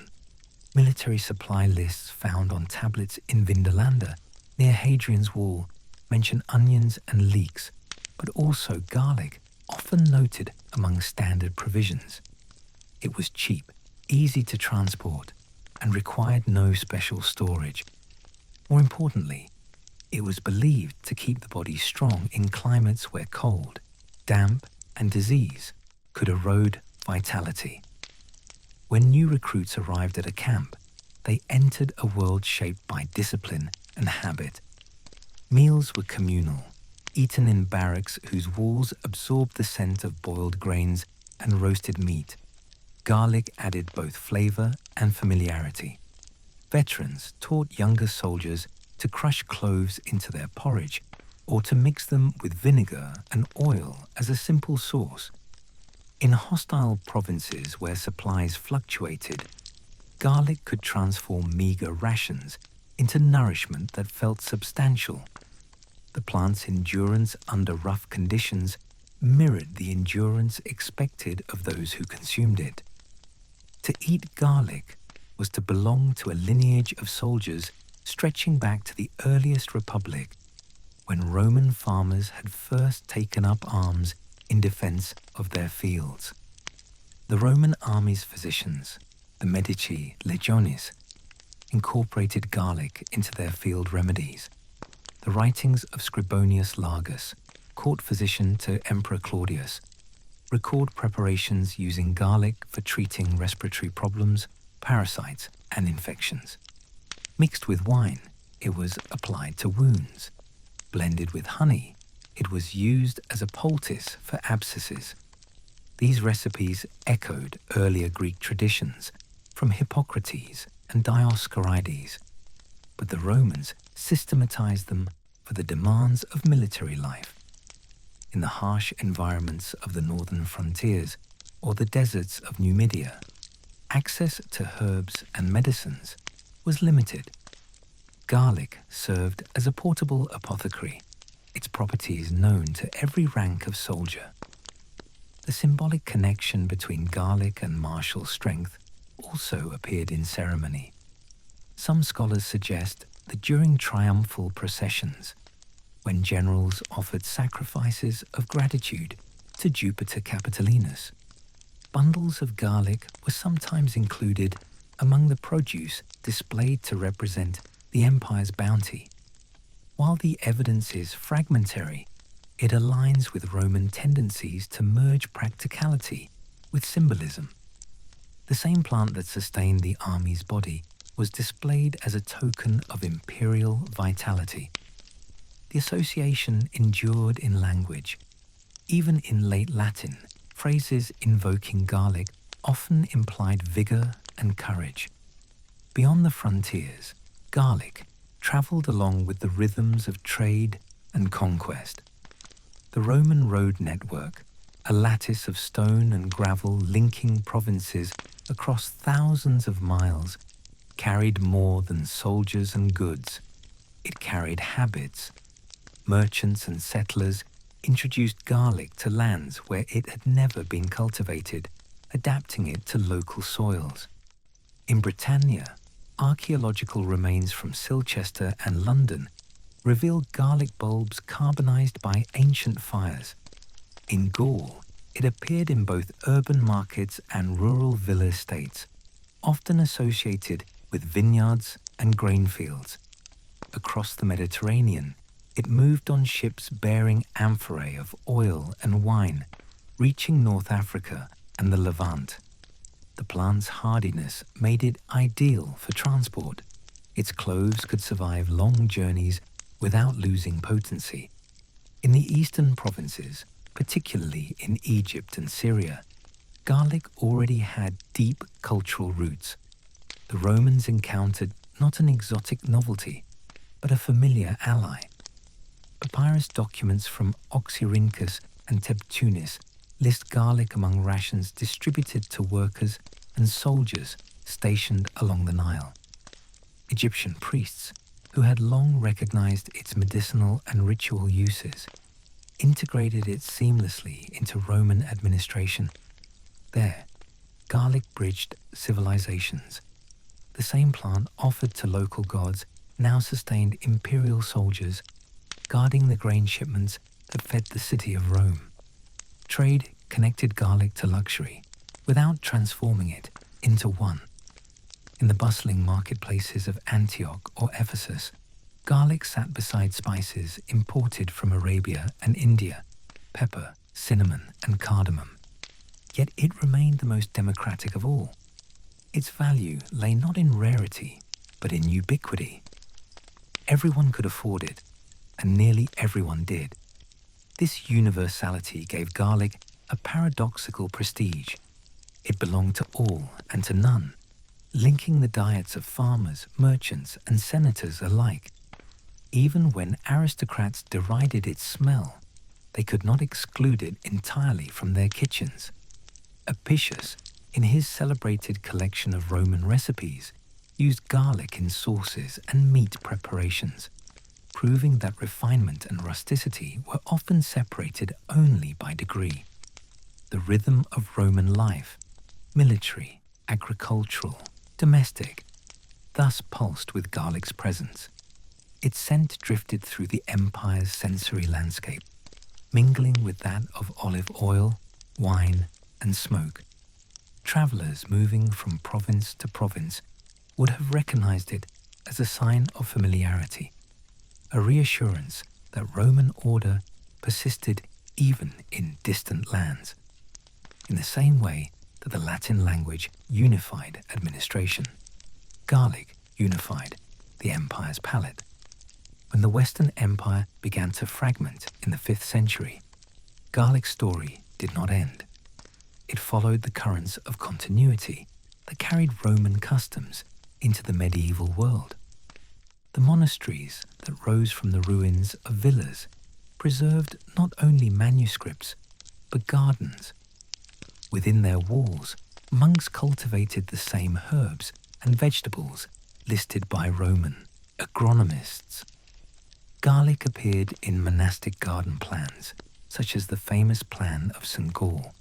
Military supply lists found on tablets in Vindolanda, near Hadrian's Wall, mention onions and leeks, but also garlic, often noted among standard provisions. It was cheap, easy to transport, and required no special storage. More importantly, it was believed to keep the body strong in climates where cold, damp, and disease could erode vitality. When new recruits arrived at a camp, they entered a world shaped by discipline and habit. Meals were communal, eaten in barracks whose walls absorbed the scent of boiled grains and roasted meat. Garlic added both flavor and familiarity. Veterans taught younger soldiers to crush cloves into their porridge or to mix them with vinegar and oil as a simple sauce. In hostile provinces where supplies fluctuated, garlic could transform meager rations into nourishment that felt substantial. The plant's endurance under rough conditions mirrored the endurance expected of those who consumed it. To eat garlic was to belong to a lineage of soldiers stretching back to the earliest republic, when Roman farmers had first taken up arms in defense of their fields. The Roman army's physicians, the Medici legiones, incorporated garlic into their field remedies. The writings of Scribonius Largus, court physician to Emperor Claudius, record preparations using garlic for treating respiratory problems, parasites, and infections. Mixed with wine, it was applied to wounds. Blended with honey, it was used as a poultice for abscesses. These recipes echoed earlier Greek traditions from Hippocrates and Dioscorides, but the Romans systematized them for the demands of military life. In the harsh environments of the northern frontiers or the deserts of Numidia, access to herbs and medicines was limited. Garlic served as a portable apothecary, its properties known to every rank of soldier. The symbolic connection between garlic and martial strength also appeared in ceremony. Some scholars suggest that during triumphal processions, when generals offered sacrifices of gratitude to Jupiter Capitolinus, bundles of garlic were sometimes included among the produce displayed to represent the empire's bounty. While the evidence is fragmentary, it aligns with Roman tendencies to merge practicality with symbolism. The same plant that sustained the army's body was displayed as a token of imperial vitality. The association endured in language. Even in late Latin, phrases invoking garlic often implied vigor and courage. Beyond the frontiers, garlic traveled along with the rhythms of trade and conquest. The Roman road network, a lattice of stone and gravel linking provinces across thousands of miles, carried more than soldiers and goods. It carried habits. Merchants and settlers introduced garlic to lands where it had never been cultivated, adapting it to local soils. In Britannia, archaeological remains from Silchester and London revealed garlic bulbs carbonized by ancient fires. In Gaul, it appeared in both urban markets and rural villa estates, often associated with vineyards and grain fields. Across the Mediterranean, it moved on ships bearing amphorae of oil and wine, reaching North Africa and the Levant. The plant's hardiness made it ideal for transport. Its cloves could survive long journeys without losing potency. In the eastern provinces, particularly in Egypt and Syria, garlic already had deep cultural roots. The Romans encountered not an exotic novelty, but a familiar ally. Papyrus documents from Oxyrhynchus and Tebtunis list garlic among rations distributed to workers and soldiers stationed along the Nile. Egyptian priests, who had long recognized its medicinal and ritual uses, integrated it seamlessly into Roman administration. There, garlic bridged civilizations. The same plant offered to local gods now sustained imperial soldiers, guarding the grain shipments that fed the city of Rome. Trade connected garlic to luxury without transforming it into one. In the bustling marketplaces of Antioch or Ephesus, garlic sat beside spices imported from Arabia and India, pepper, cinnamon, and cardamom. Yet it remained the most democratic of all. Its value lay not in rarity, but in ubiquity. Everyone could afford it, and nearly everyone did. This universality gave garlic a paradoxical prestige. It belonged to all and to none, linking the diets of farmers, merchants, and senators alike. Even when aristocrats derided its smell, they could not exclude it entirely from their kitchens. Apicius, in his celebrated collection of Roman recipes, used garlic in sauces and meat preparations, proving that refinement and rusticity were often separated only by degree. The rhythm of Roman life, military, agricultural, domestic, thus pulsed with garlic's presence. Its scent drifted through the empire's sensory landscape, mingling with that of olive oil, wine, and smoke. Travelers moving from province to province would have recognized it as a sign of familiarity, a reassurance that Roman order persisted even in distant lands, in the same way that the Latin language unified administration. Garlic unified the empire's palate. When the Western Empire began to fragment in the 5th century, Garlic's story did not end. It followed the currents of continuity that carried Roman customs into the medieval world. The monasteries that rose from the ruins of villas preserved not only manuscripts, but gardens. Within their walls, monks cultivated the same herbs and vegetables listed by Roman agronomists. Garlic appeared in monastic garden plans, such as the famous plan of St. Gall,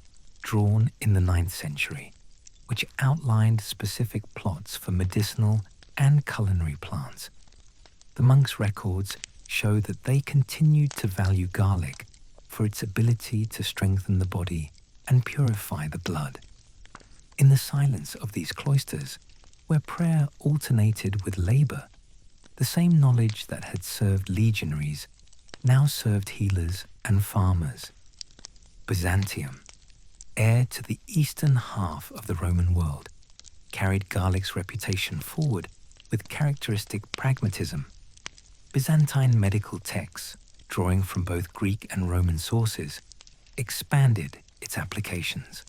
drawn in the 9th century, which outlined specific plots for medicinal and culinary plants. The monks' records show that they continued to value garlic for its ability to strengthen the body and purify the blood. In the silence of these cloisters, where prayer alternated with labor, the same knowledge that had served legionaries now served healers and farmers. Byzantium, heir to the eastern half of the Roman world, carried garlic's reputation forward with characteristic pragmatism. Byzantine medical texts, drawing from both Greek and Roman sources, expanded its applications.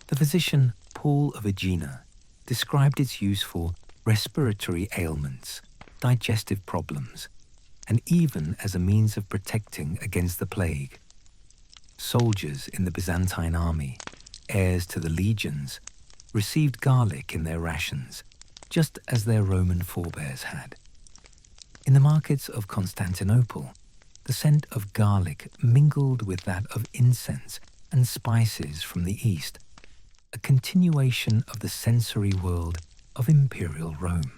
The physician Paul of Aegina described its use for respiratory ailments, digestive problems, and even as a means of protecting against the plague. Soldiers in the Byzantine army, heirs to the legions, received garlic in their rations, just as their Roman forebears had. In the markets of Constantinople, the scent of garlic mingled with that of incense and spices from the east, a continuation of the sensory world of imperial Rome.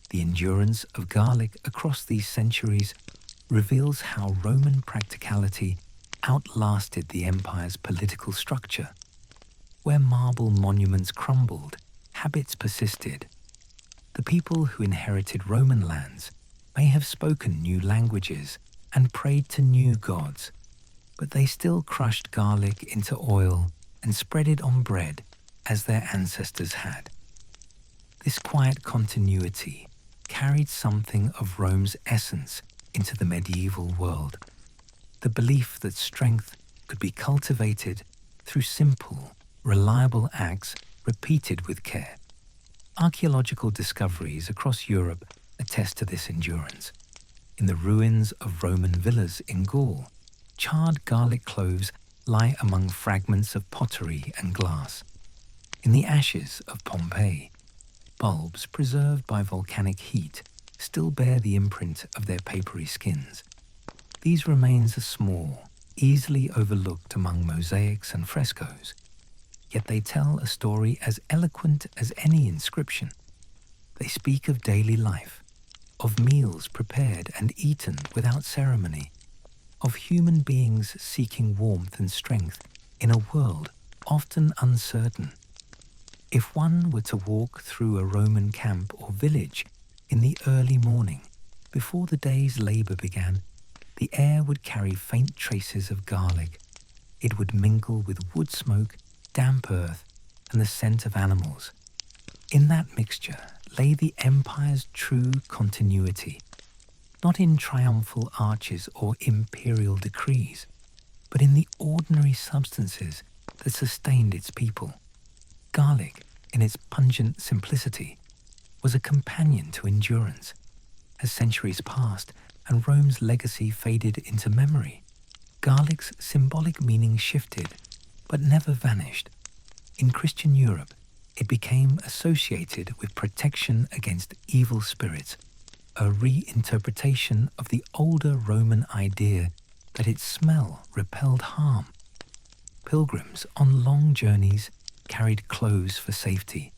The endurance of garlic across these centuries reveals how Roman practicality outlasted the empire's political structure. Where marble monuments crumbled, habits persisted. The people who inherited Roman lands may have spoken new languages and prayed to new gods, but they still crushed garlic into oil and spread it on bread as their ancestors had. This quiet continuity carried something of Rome's essence into the medieval world, the belief that strength could be cultivated through simple, reliable acts repeated with care. Archaeological discoveries across Europe attest to this endurance. In the ruins of Roman villas in Gaul, charred garlic cloves lie among fragments of pottery and glass. In the ashes of Pompeii, bulbs preserved by volcanic heat still bear the imprint of their papery skins. These remains are small, easily overlooked among mosaics and frescoes, yet they tell a story as eloquent as any inscription. They speak of daily life, of meals prepared and eaten without ceremony, of human beings seeking warmth and strength in a world often uncertain. If one were to walk through a Roman camp or village in the early morning, before the day's labor began, the air would carry faint traces of garlic. It would mingle with wood smoke, damp earth, and the scent of animals. In that mixture lay the empire's true continuity, not in triumphal arches or imperial decrees, but in the ordinary substances that sustained its people. Garlic, in its pungent simplicity, was a companion to endurance. As centuries passed and Rome's legacy faded into memory, garlic's symbolic meaning shifted, but never vanished. In Christian Europe, it became associated with protection against evil spirits, a reinterpretation of the older Roman idea that its smell repelled harm. Pilgrims on long journeys carried cloves for safety,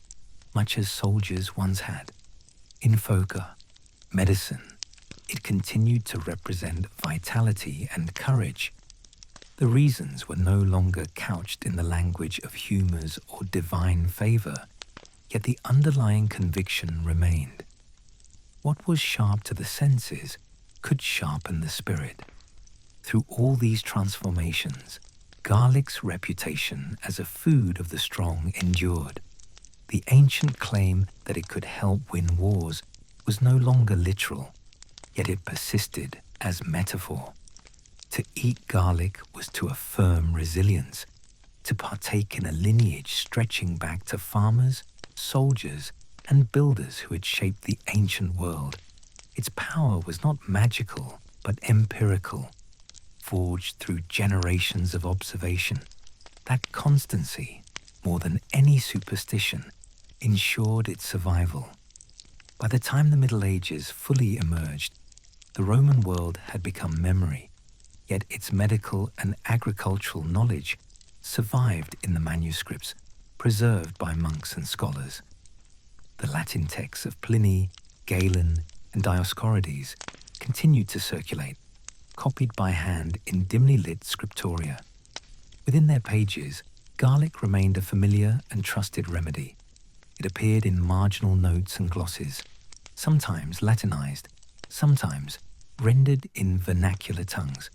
much as soldiers once had. In folk medicine, it continued to represent vitality and courage. The reasons were no longer couched in the language of humors or divine favor, yet the underlying conviction remained. What was sharp to the senses could sharpen the spirit. Through all these transformations, garlic's reputation as a food of the strong endured. The ancient claim that it could help win wars was no longer literal, yet it persisted as metaphor. To eat garlic was to affirm resilience, to partake in a lineage stretching back to farmers, soldiers, and builders who had shaped the ancient world. Its power was not magical, but empirical, forged through generations of observation. That constancy, more than any superstition, ensured its survival. By the time the Middle Ages fully emerged, the Roman world had become memory, yet its medical and agricultural knowledge survived in the manuscripts preserved by monks and scholars. The Latin texts of Pliny, Galen, and Dioscorides continued to circulate, copied by hand in dimly lit scriptoria. Within their pages, garlic remained a familiar and trusted remedy. It appeared in marginal notes and glosses, sometimes Latinized, sometimes rendered in vernacular tongues.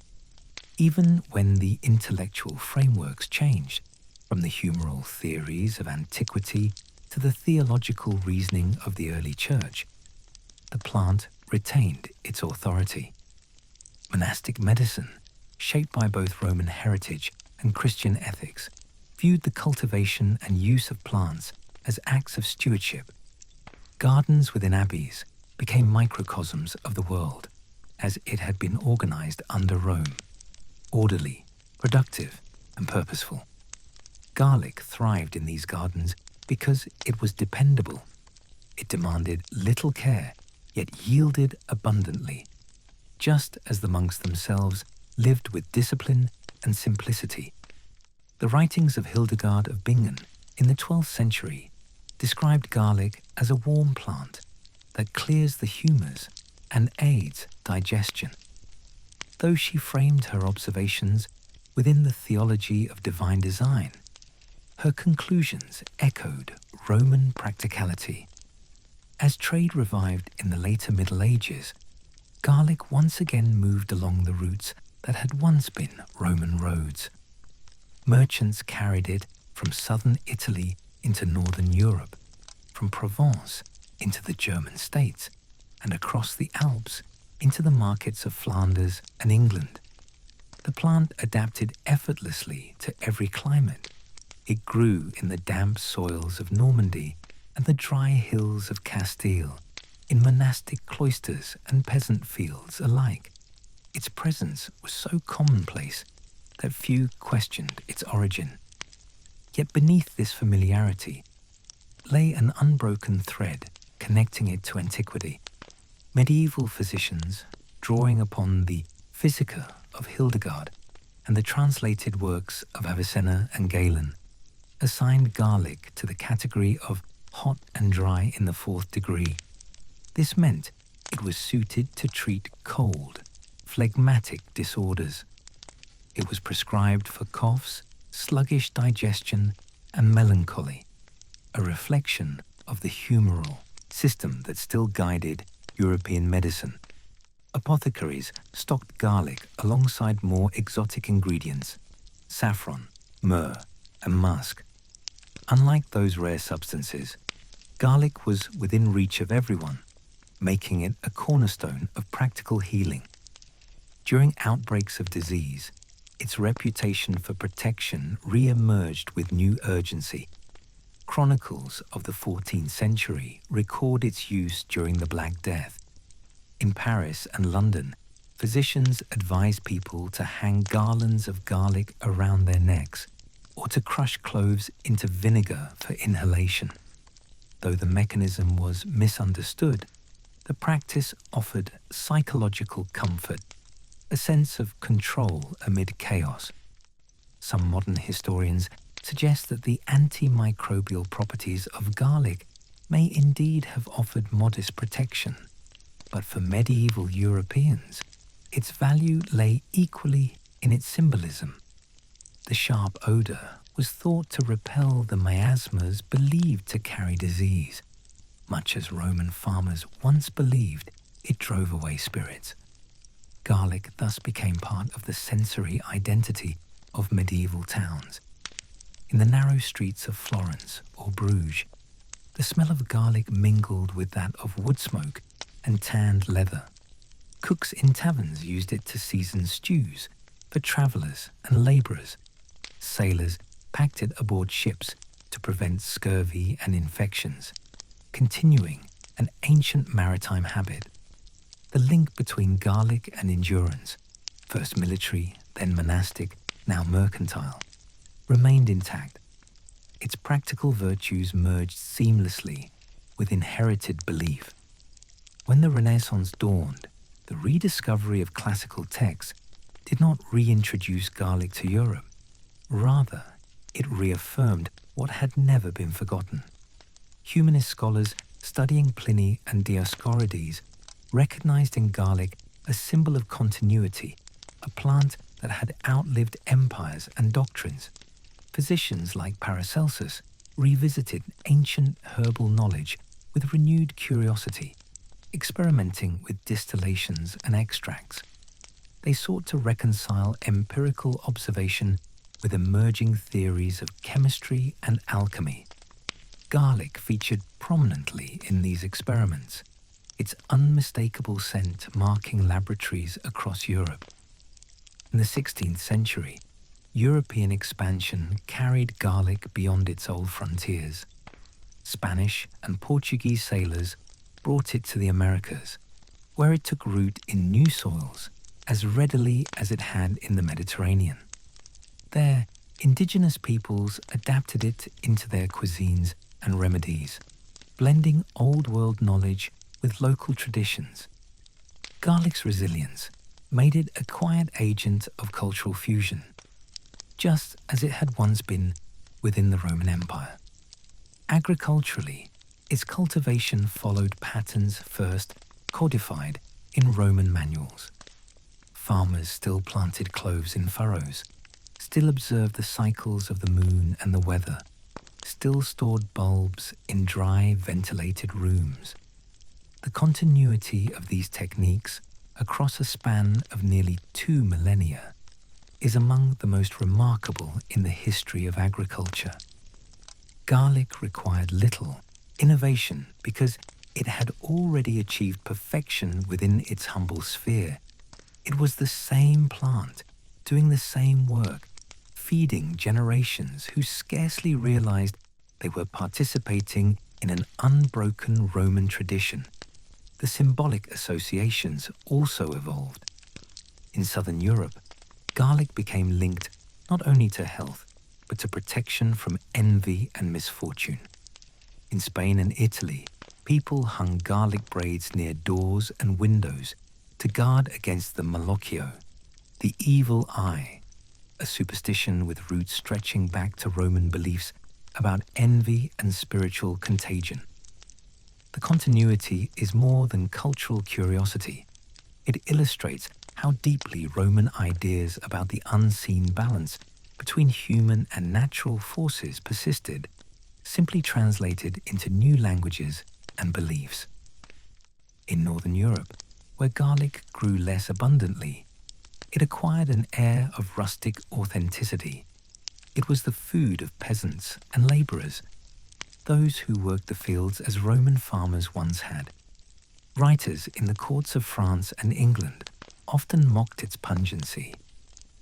Even when the intellectual frameworks changed, from the humoral theories of antiquity to the theological reasoning of the early church, the plant retained its authority. Monastic medicine, shaped by both Roman heritage and Christian ethics, viewed the cultivation and use of plants as acts of stewardship. Gardens within abbeys became microcosms of the world, as it had been organized under Rome, orderly, productive, and purposeful. Garlic thrived in these gardens because it was dependable. It demanded little care, yet yielded abundantly, just as the monks themselves lived with discipline and simplicity. The writings of Hildegard of Bingen in the 12th century described garlic as a warm plant that clears the humors and aids digestion. Though she framed her observations within the theology of divine design, her conclusions echoed Roman practicality. As trade revived in the later Middle Ages, garlic once again moved along the routes that had once been Roman roads. Merchants carried it from southern Italy into northern Europe, from Provence into the German states, and across the Alps into the markets of Flanders and England. The plant adapted effortlessly to every climate. It grew in the damp soils of Normandy and the dry hills of Castile, in monastic cloisters and peasant fields alike. Its presence was so commonplace that few questioned its origin. Yet beneath this familiarity lay an unbroken thread connecting it to antiquity. Medieval physicians, drawing upon the Physica of Hildegard and the translated works of Avicenna and Galen, assigned garlic to the category of hot and dry in the 4th degree. This meant it was suited to treat cold, phlegmatic disorders. It was prescribed for coughs, sluggish digestion, and melancholy, a reflection of the humoral system that still guided European medicine. Apothecaries stocked garlic alongside more exotic ingredients, saffron, myrrh, and musk. Unlike those rare substances, garlic was within reach of everyone, making it a cornerstone of practical healing. During outbreaks of disease, its reputation for protection re-emerged with new urgency. Chronicles of the 14th century record its use during the Black Death. In Paris and London, physicians advised people to hang garlands of garlic around their necks or to crush cloves into vinegar for inhalation. Though the mechanism was misunderstood, the practice offered psychological comfort, a sense of control amid chaos. Some modern historians suggest that the antimicrobial properties of garlic may indeed have offered modest protection, but for medieval Europeans, its value lay equally in its symbolism. The sharp odor was thought to repel the miasmas believed to carry disease, much as Roman farmers once believed it drove away spirits. Garlic thus became part of the sensory identity of medieval towns. In the narrow streets of Florence or Bruges, the smell of garlic mingled with that of wood smoke and tanned leather. Cooks in taverns used it to season stews for travellers and labourers. Sailors packed it aboard ships to prevent scurvy and infections, continuing an ancient maritime habit. The link between garlic and endurance, first military, then monastic, now mercantile, remained intact. Its practical virtues merged seamlessly with inherited belief. When the Renaissance dawned, the rediscovery of classical texts did not reintroduce garlic to Europe. Rather, it reaffirmed what had never been forgotten. Humanist scholars studying Pliny and Dioscorides recognized in garlic a symbol of continuity, a plant that had outlived empires and doctrines. Physicians like Paracelsus revisited ancient herbal knowledge with renewed curiosity, experimenting with distillations and extracts. They sought to reconcile empirical observation with emerging theories of chemistry and alchemy. Garlic featured prominently in these experiments, its unmistakable scent marking laboratories across Europe. In the 16th century, European expansion carried garlic beyond its old frontiers. Spanish and Portuguese sailors brought it to the Americas, where it took root in new soils as readily as it had in the Mediterranean. There, indigenous peoples adapted it into their cuisines and remedies, blending old world knowledge with local traditions. Garlic's resilience made it a quiet agent of cultural fusion, just as it had once been within the Roman Empire. Agriculturally, its cultivation followed patterns first codified in Roman manuals. Farmers still planted cloves in furrows, still observed the cycles of the moon and the weather, still stored bulbs in dry, ventilated rooms. The continuity of these techniques across a span of nearly 2 millennia is among the most remarkable in the history of agriculture. Garlic required little innovation because it had already achieved perfection within its humble sphere. It was the same plant, doing the same work, feeding generations who scarcely realized they were participating in an unbroken Roman tradition. The symbolic associations also evolved. In southern Europe, garlic became linked not only to health, but to protection from envy and misfortune. In Spain and Italy, people hung garlic braids near doors and windows to guard against the malocchio, the evil eye, a superstition with roots stretching back to Roman beliefs about envy and spiritual contagion. The continuity is more than cultural curiosity. It illustrates how deeply Roman ideas about the unseen balance between human and natural forces persisted, simply translated into new languages and beliefs. In Northern Europe, where garlic grew less abundantly, it acquired an air of rustic authenticity. It was the food of peasants and labourers, those who worked the fields as Roman farmers once had. Writers in the courts of France and England often mocked its pungency,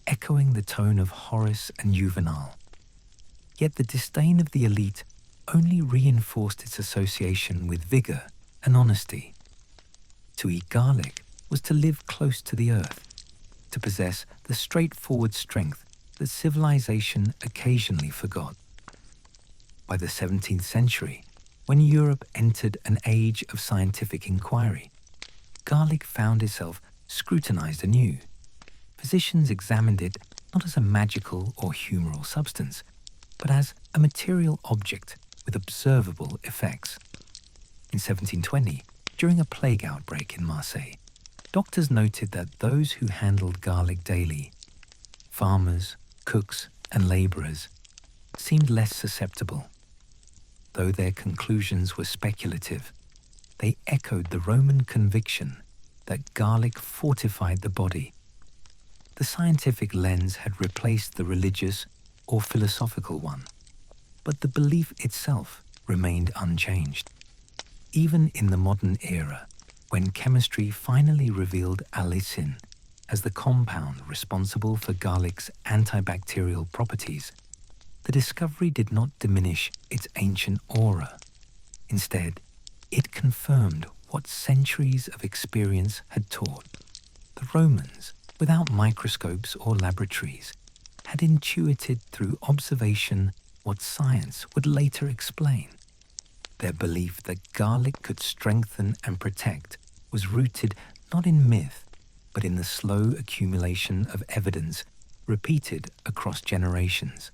echoing the tone of Horace and Juvenal. Yet the disdain of the elite only reinforced its association with vigour and honesty. To eat garlic was to live close to the earth, to possess the straightforward strength that civilization occasionally forgot. By the 17th century, when Europe entered an age of scientific inquiry, garlic found itself scrutinized anew. Physicians examined it not as a magical or humoral substance, but as a material object with observable effects. In 1720, during a plague outbreak in Marseille, doctors noted that those who handled garlic daily, farmers, cooks, and laborers seemed less susceptible. Though their conclusions were speculative, they echoed the Roman conviction that garlic fortified the body. The scientific lens had replaced the religious or philosophical one, but the belief itself remained unchanged. Even in the modern era, when chemistry finally revealed allicin as the compound responsible for garlic's antibacterial properties, the discovery did not diminish its ancient aura. Instead, it confirmed what centuries of experience had taught. The Romans, without microscopes or laboratories, had intuited through observation what science would later explain. Their belief that garlic could strengthen and protect was rooted not in myth, but in the slow accumulation of evidence repeated across generations.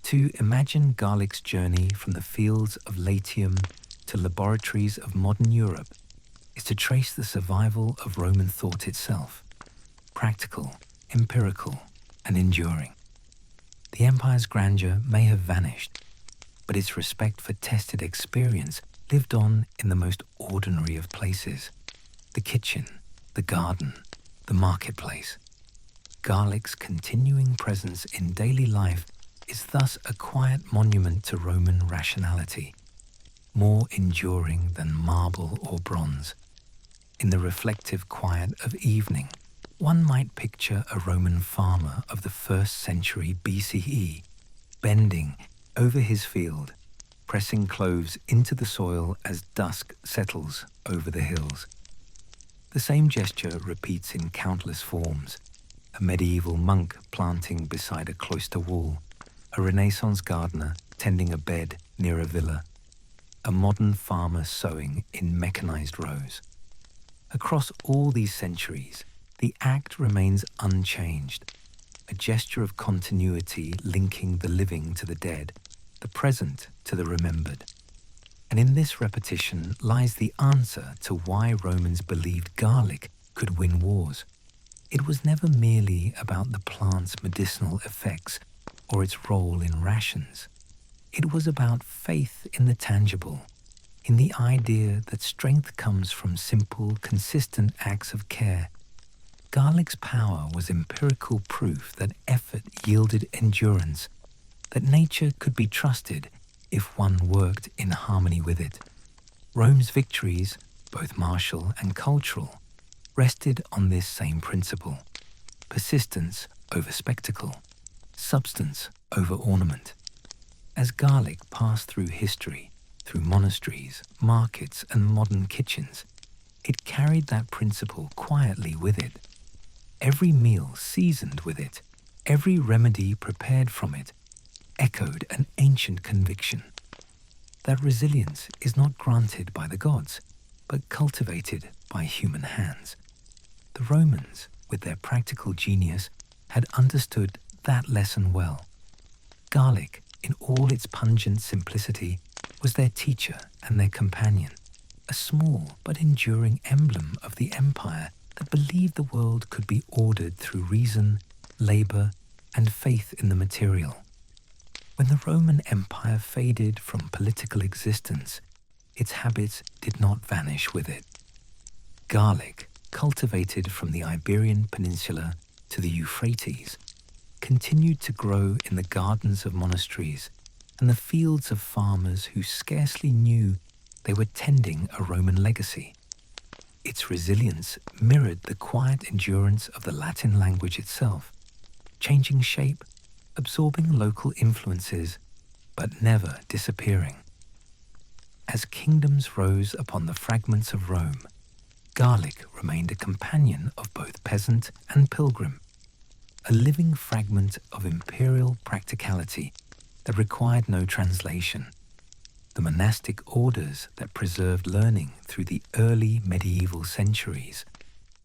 To imagine garlic's journey from the fields of Latium to laboratories of modern Europe is to trace the survival of Roman thought itself, practical, empirical, and enduring. The empire's grandeur may have vanished, but its respect for tested experience lived on in the most ordinary of places: the kitchen, the garden, the marketplace. Garlic's continuing presence in daily life is thus a quiet monument to Roman rationality, more enduring than marble or bronze. In the reflective quiet of evening, one might picture a Roman farmer of the 1st century BCE bending over his field, pressing cloves into the soil as dusk settles over the hills. The same gesture repeats in countless forms: a medieval monk planting beside a cloister wall, a Renaissance gardener tending a bed near a villa, a modern farmer sowing in mechanized rows. Across all these centuries, the act remains unchanged, a gesture of continuity linking the living to the dead, the present to the remembered. And in this repetition lies the answer to why Romans believed garlic could win wars. It was never merely about the plant's medicinal effects or its role in rations. It was about faith in the tangible, in the idea that strength comes from simple, consistent acts of care. Garlic's power was empirical proof that effort yielded endurance, that nature could be trusted if one worked in harmony with it. Rome's victories, both martial and cultural, rested on this same principle: persistence over spectacle, substance over ornament. As garlic passed through history, through monasteries, markets, and modern kitchens, it carried that principle quietly with it. Every meal seasoned with it, every remedy prepared from it, echoed an ancient conviction that resilience is not granted by the gods, but cultivated by human hands. The Romans, with their practical genius, had understood that lesson well. Garlic, in all its pungent simplicity, was their teacher and their companion, a small but enduring emblem of the empire that believed the world could be ordered through reason, labor, and faith in the material. When the Roman Empire faded from political existence, its habits did not vanish with it. Garlic, cultivated from the Iberian Peninsula to the Euphrates, continued to grow in the gardens of monasteries and the fields of farmers who scarcely knew they were tending a Roman legacy. Its resilience mirrored the quiet endurance of the Latin language itself, changing shape, absorbing local influences, but never disappearing. As kingdoms rose upon the fragments of Rome, garlic remained a companion of both peasant and pilgrim, a living fragment of imperial practicality that required no translation. The monastic orders that preserved learning through the early medieval centuries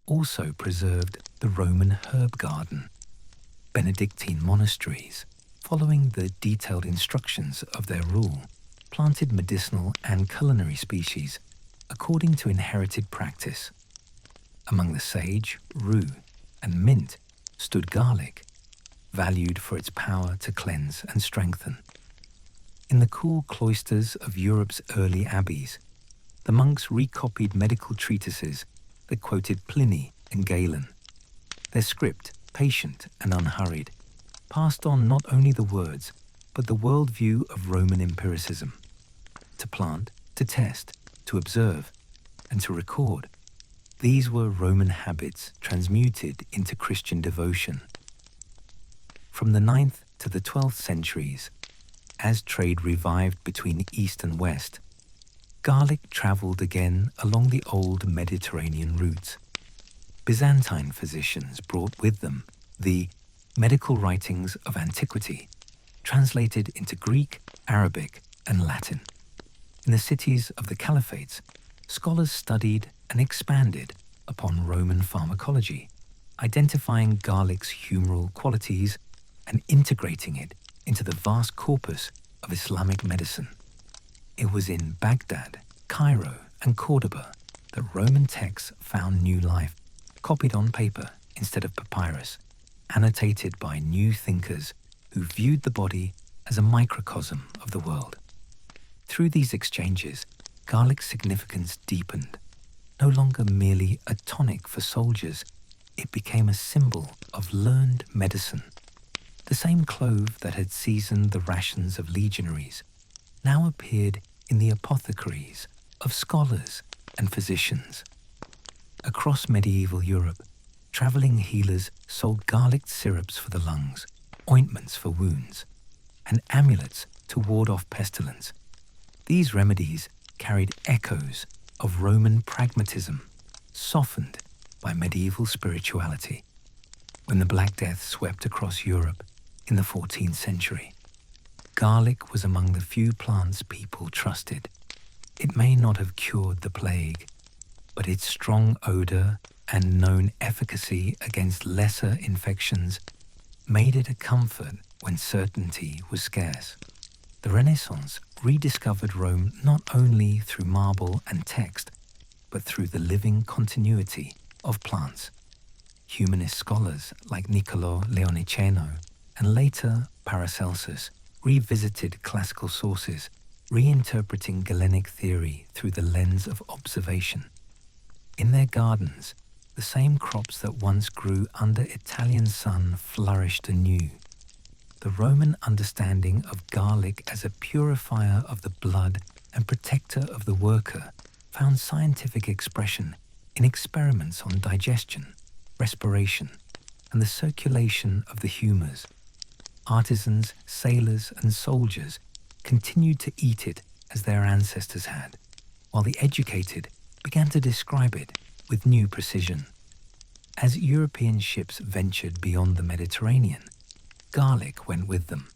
also preserved the Roman herb garden. Benedictine monasteries, following the detailed instructions of their rule, planted medicinal and culinary species according to inherited practice. Among the sage, rue, and mint stood garlic, valued for its power to cleanse and strengthen. In the cool cloisters of Europe's early abbeys, the monks recopied medical treatises that quoted Pliny and Galen. Their script, patient and unhurried, passed on not only the words, but the worldview of Roman empiricism. To plant, to test, to observe, and to record. These were Roman habits transmuted into Christian devotion. From the 9th to the 12th centuries, as trade revived between East and West, garlic traveled again along the old Mediterranean routes. Byzantine physicians brought with them the medical writings of antiquity, translated into Greek, Arabic, and Latin. In the cities of the caliphates, scholars studied and expanded upon Roman pharmacology, identifying garlic's humoral qualities and integrating it into the vast corpus of Islamic medicine. It was in Baghdad, Cairo, and Cordoba that Roman texts found new life, copied on paper instead of papyrus, annotated by new thinkers who viewed the body as a microcosm of the world. Through these exchanges, garlic's significance deepened. No longer merely a tonic for soldiers, it became a symbol of learned medicine. The same clove that had seasoned the rations of legionaries now appeared in the apothecaries of scholars and physicians. Across medieval Europe, traveling healers sold garlic syrups for the lungs, ointments for wounds, and amulets to ward off pestilence. These remedies carried echoes of Roman pragmatism, softened by medieval spirituality. When the Black Death swept across Europe in the 14th century, garlic was among the few plants people trusted. It may not have cured the plague, but its strong odor and known efficacy against lesser infections made it a comfort when certainty was scarce. The Renaissance rediscovered Rome not only through marble and text, but through the living continuity of plants. Humanist scholars like Niccolò Leoniceno and later Paracelsus revisited classical sources, reinterpreting Galenic theory through the lens of observation. In their gardens, the same crops that once grew under Italian sun flourished anew. The Roman understanding of garlic as a purifier of the blood and protector of the worker found scientific expression in experiments on digestion, respiration, and the circulation of the humors. Artisans, sailors, and soldiers continued to eat it as their ancestors had, while the educated began to describe it with new precision. As European ships ventured beyond the Mediterranean, garlic went with them.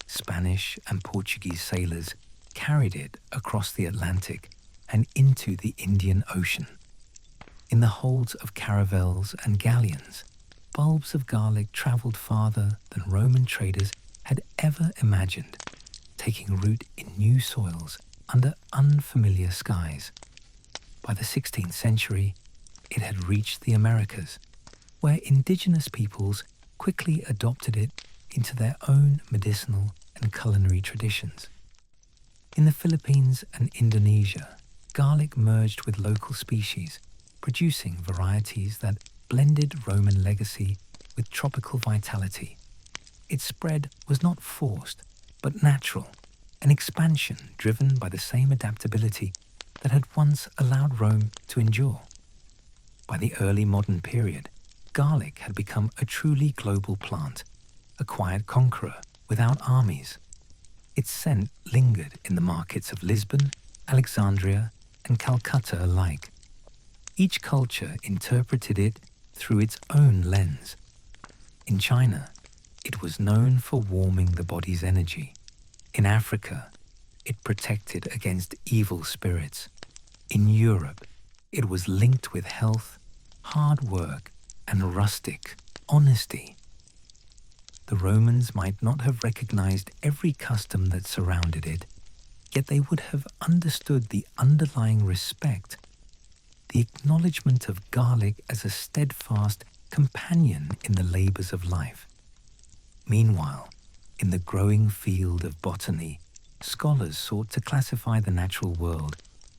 Spanish and Portuguese sailors carried it across the Atlantic and into the Indian Ocean. In the holds of caravels and galleons, bulbs of garlic traveled farther than Roman traders had ever imagined, taking root in new soils under unfamiliar skies. By the 16th century, it had reached the Americas, where indigenous peoples quickly adopted it into their own medicinal and culinary traditions. In the Philippines and Indonesia, garlic merged with local species, producing varieties that blended Roman legacy with tropical vitality. Its spread was not forced, but natural, an expansion driven by the same adaptability that had once allowed Rome to endure. By the early modern period, garlic had become a truly global plant, a quiet conqueror without armies. Its scent lingered in the markets of Lisbon, Alexandria, and Calcutta alike. Each culture interpreted it through its own lens. In China, it was known for warming the body's energy. In Africa, it protected against evil spirits. In Europe, it was linked with health, hard work, and rustic honesty. The Romans might not have recognized every custom that surrounded it, yet they would have understood the underlying respect, the acknowledgement of garlic as a steadfast companion in the labors of life. Meanwhile, in the growing field of botany, scholars sought to classify the natural world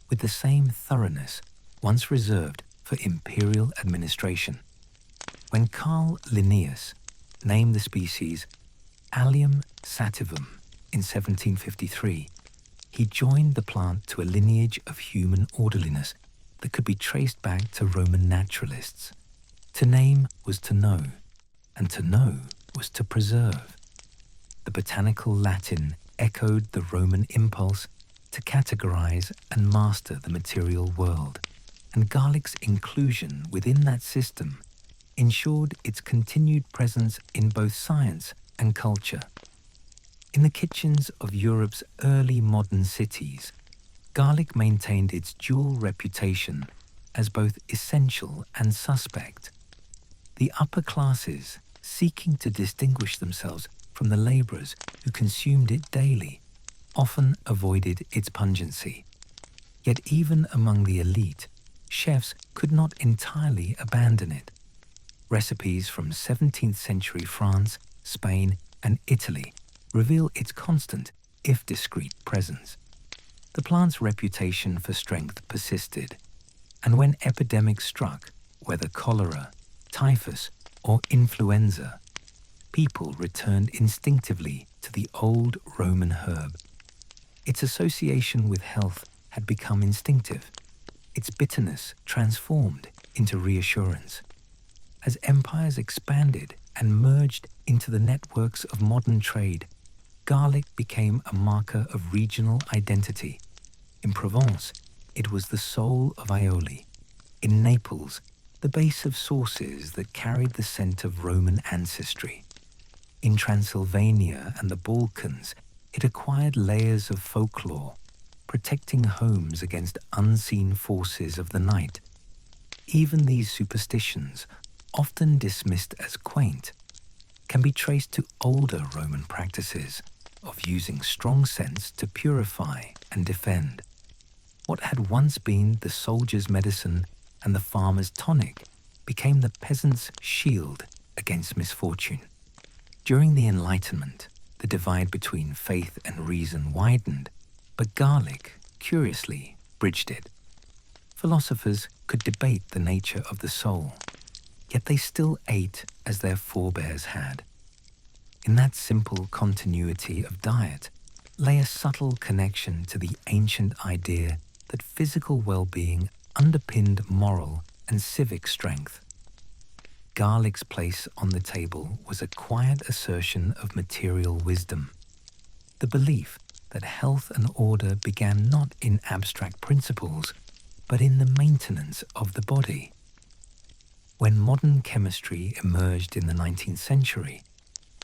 with the same thoroughness once reserved for imperial administration. When Carl Linnaeus named the species Allium sativum in 1753, he joined the plant to a lineage of human orderliness that could be traced back to Roman naturalists. To name was to know, and to know was to preserve. The botanical Latin echoed the Roman impulse to categorize and master the material world, and garlic's inclusion within that system ensured its continued presence in both science and culture. In the kitchens of Europe's early modern cities, garlic maintained its dual reputation as both essential and suspect. The upper classes, seeking to distinguish themselves from the laborers who consumed it daily, often avoided its pungency. Yet even among the elite, chefs could not entirely abandon it. Recipes from 17th century France, Spain, and Italy reveal its constant, if discreet, presence. The plant's reputation for strength persisted, and when epidemics struck, whether cholera, typhus, or influenza, people returned instinctively to the old Roman herb. Its association with health had become instinctive, its bitterness transformed into reassurance. As empires expanded and merged into the networks of modern trade, garlic became a marker of regional identity. In Provence, it was the soul of aioli. In Naples, the base of sauces that carried the scent of Roman ancestry. In Transylvania and the Balkans, it acquired layers of folklore, protecting homes against unseen forces of the night. Even these superstitions, often dismissed as quaint, can be traced to older Roman practices of using strong scents to purify and defend. What had once been the soldier's medicine and the farmer's tonic became the peasant's shield against misfortune. During the Enlightenment, the divide between faith and reason widened, but garlic, curiously, bridged it. Philosophers could debate the nature of the soul, yet they still ate as their forebears had. In that simple continuity of diet lay a subtle connection to the ancient idea that physical well-being underpinned moral and civic strength. Garlic's place on the table was a quiet assertion of material wisdom, the belief that health and order began not in abstract principles, but in the maintenance of the body. When modern chemistry emerged in the 19th century,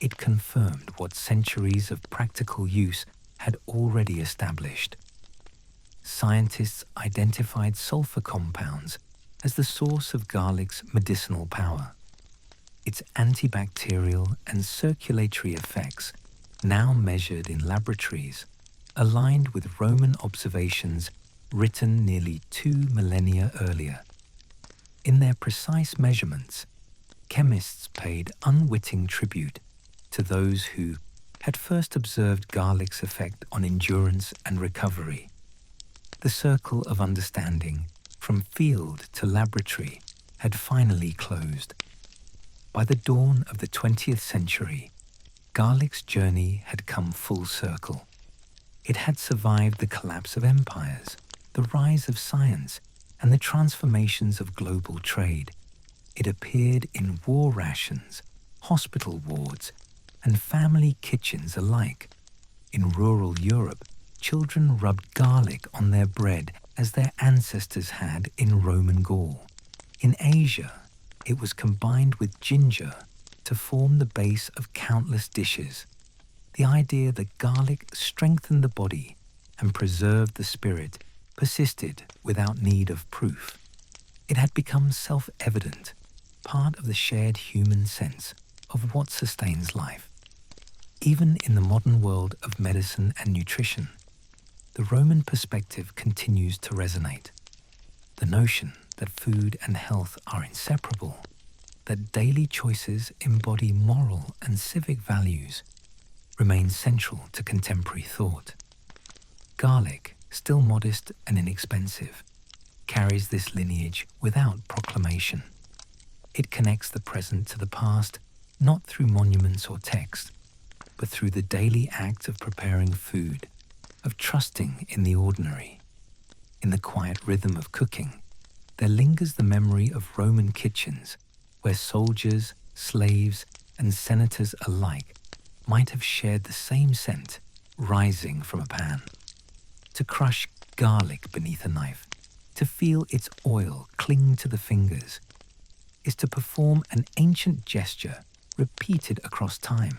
it confirmed what centuries of practical use had already established. Scientists identified sulfur compounds as the source of garlic's medicinal power. Its antibacterial and circulatory effects, now measured in laboratories, aligned with Roman observations written nearly 2 millennia earlier. In their precise measurements, chemists paid unwitting tribute to those who had first observed garlic's effect on endurance and recovery. The circle of understanding, from field to laboratory, had finally closed. By the dawn of the 20th century, garlic's journey had come full circle. It had survived the collapse of empires, the rise of science, and the transformations of global trade. It appeared in war rations, hospital wards, and family kitchens alike. In rural Europe, children rubbed garlic on their bread as their ancestors had in Roman Gaul. In Asia, it was combined with ginger to form the base of countless dishes. The idea that garlic strengthened the body and preserved the spirit persisted without need of proof. It had become self-evident, part of the shared human sense of what sustains life. Even in the modern world of medicine and nutrition, the Roman perspective continues to resonate. The notion that food and health are inseparable, that daily choices embody moral and civic values remains central to contemporary thought. Garlic, still modest and inexpensive, carries this lineage without proclamation. It connects the present to the past, not through monuments or text, but through the daily act of preparing food, of trusting in the ordinary. In the quiet rhythm of cooking, there lingers the memory of Roman kitchens where soldiers, slaves, and senators alike might have shared the same scent rising from a pan. To crush garlic beneath a knife, to feel its oil cling to the fingers, is to perform an ancient gesture repeated across time.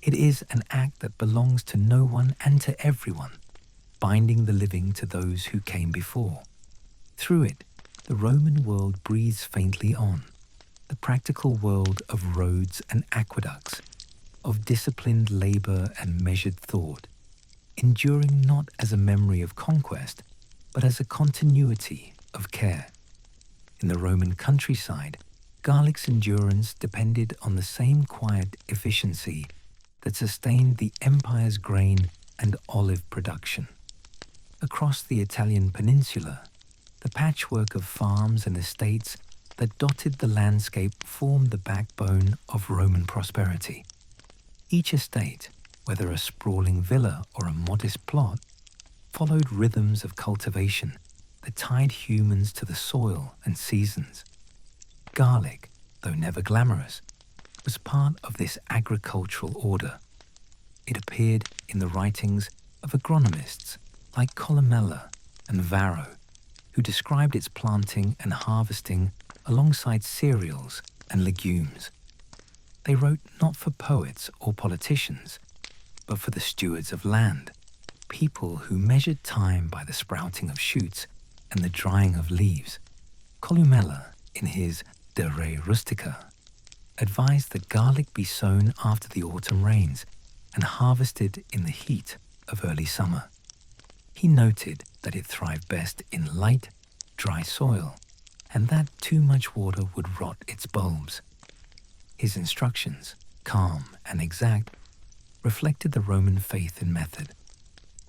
It is an act that belongs to no one and to everyone, binding the living to those who came before. Through it, the Roman world breathes faintly on, the practical world of roads and aqueducts, of disciplined labor and measured thought, enduring not as a memory of conquest, but as a continuity of care. In the Roman countryside, garlic's endurance depended on the same quiet efficiency that sustained the empire's grain and olive production. Across the Italian peninsula, the patchwork of farms and estates that dotted the landscape formed the backbone of Roman prosperity. Each estate, whether a sprawling villa or a modest plot, followed rhythms of cultivation that tied humans to the soil and seasons. Garlic, though never glamorous, was part of this agricultural order. It appeared in the writings of agronomists like Columella and Varro, who described its planting and harvesting alongside cereals and legumes. They wrote not for poets or politicians, but for the stewards of land, people who measured time by the sprouting of shoots and the drying of leaves. Columella, in his De Re Rustica, advised that garlic be sown after the autumn rains and harvested in the heat of early summer. He noted that it thrived best in light, dry soil, and that too much water would rot its bulbs. His instructions, calm and exact, reflected the Roman faith and method,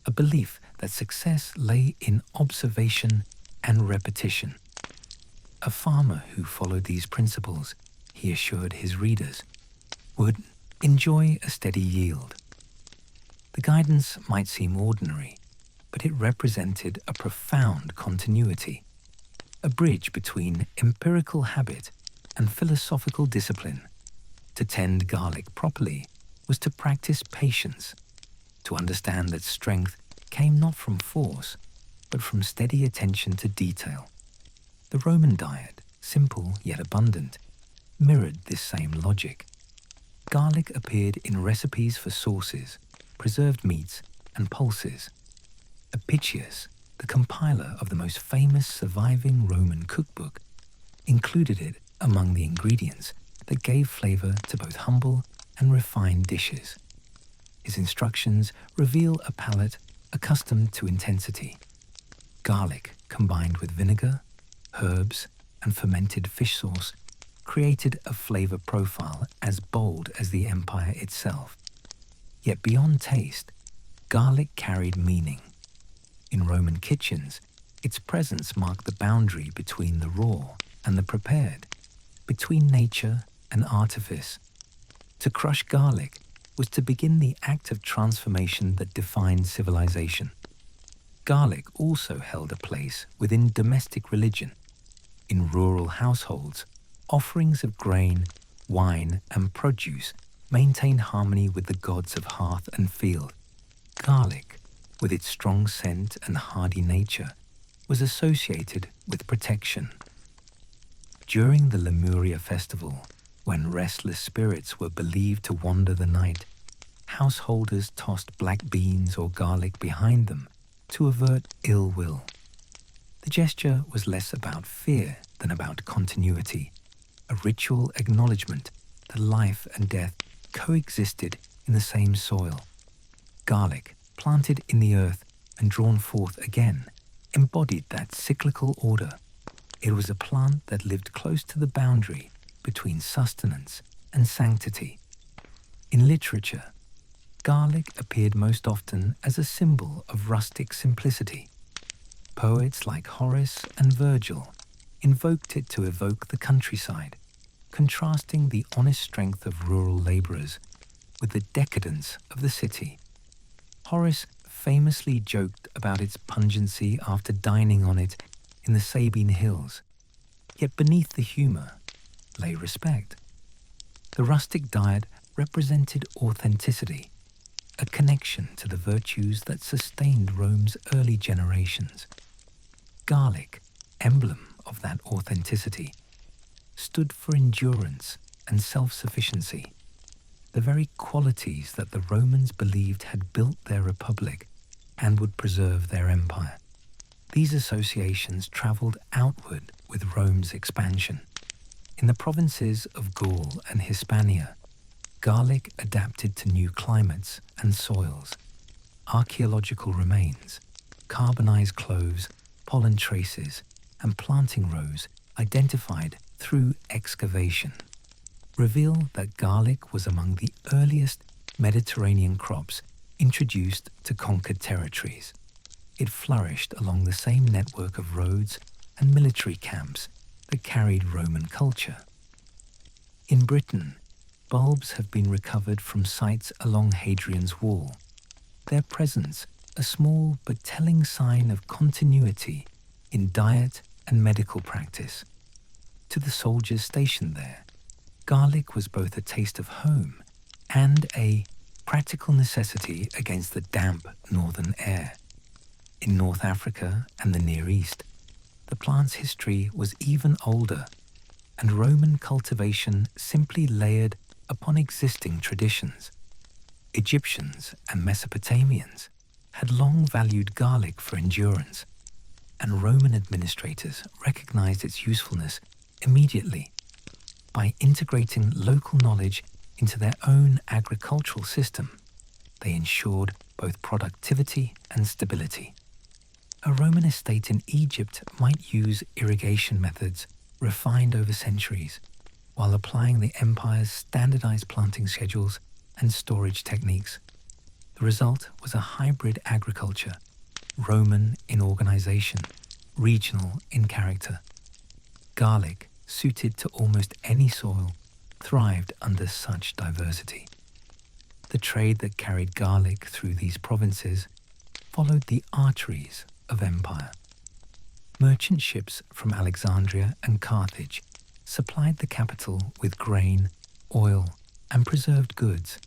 a belief that success lay in observation and repetition. A farmer who followed these principles, he assured his readers, would enjoy a steady yield. The guidance might seem ordinary, but it represented a profound continuity, a bridge between empirical habit and philosophical discipline. To tend garlic properly was to practice patience, to understand that strength came not from force, but from steady attention to detail. The Roman diet, simple yet abundant, mirrored this same logic. Garlic appeared in recipes for sauces, preserved meats, and pulses. Apicius, the compiler of the most famous surviving Roman cookbook, included it among the ingredients that gave flavor to both humble and refined dishes. His instructions reveal a palate accustomed to intensity. Garlic, combined with vinegar, herbs, and fermented fish sauce, created a flavor profile as bold as the empire itself. Yet beyond taste, garlic carried meaning. In Roman kitchens, its presence marked the boundary between the raw and the prepared, between nature and artifice. To crush garlic was to begin the act of transformation that defined civilization. Garlic also held a place within domestic religion. In rural households, offerings of grain, wine, and produce maintained harmony with the gods of hearth and field. Garlic, with its strong scent and hardy nature, was associated with protection. During the Lemuria festival, when restless spirits were believed to wander the night, householders tossed black beans or garlic behind them to avert ill will. The gesture was less about fear than about continuity, a ritual acknowledgement that life and death coexisted in the same soil. Garlic, planted in the earth and drawn forth again, embodied that cyclical order. It was a plant that lived close to the boundary between sustenance and sanctity. In literature, garlic appeared most often as a symbol of rustic simplicity. Poets like Horace and Virgil invoked it to evoke the countryside, contrasting the honest strength of rural labourers with the decadence of the city. Horace famously joked about its pungency after dining on it in the Sabine Hills, yet beneath the humour lay respect. The rustic diet represented authenticity, a connection to the virtues that sustained Rome's early generations. Garlic, emblem of that authenticity, stood for endurance and self-sufficiency, the very qualities that the Romans believed had built their republic and would preserve their empire. These associations travelled outward with Rome's expansion. In the provinces of Gaul and Hispania, garlic adapted to new climates and soils. Archaeological remains, carbonized cloves, pollen traces, and planting rows identified through excavation reveal that garlic was among the earliest Mediterranean crops introduced to conquered territories. It flourished along the same network of roads and military camps that carried Roman culture. In Britain, bulbs have been recovered from sites along Hadrian's Wall, their presence a small but telling sign of continuity in diet and medical practice. To the soldiers stationed there, garlic was both a taste of home and a practical necessity against the damp northern air. In North Africa and the Near East, the plant's history was even older, and Roman cultivation simply layered upon existing traditions. Egyptians and Mesopotamians had long valued garlic for endurance, and Roman administrators recognized its usefulness immediately. By integrating local knowledge into their own agricultural system, they ensured both productivity and stability. A Roman estate in Egypt might use irrigation methods refined over centuries, while applying the empire's standardized planting schedules and storage techniques. The result was a hybrid agriculture, Roman in organization, regional in character. Garlic, suited to almost any soil, thrived under such diversity. The trade that carried garlic through these provinces followed the arteries of empire. Merchant ships from Alexandria and Carthage supplied the capital with grain, oil, and preserved goods,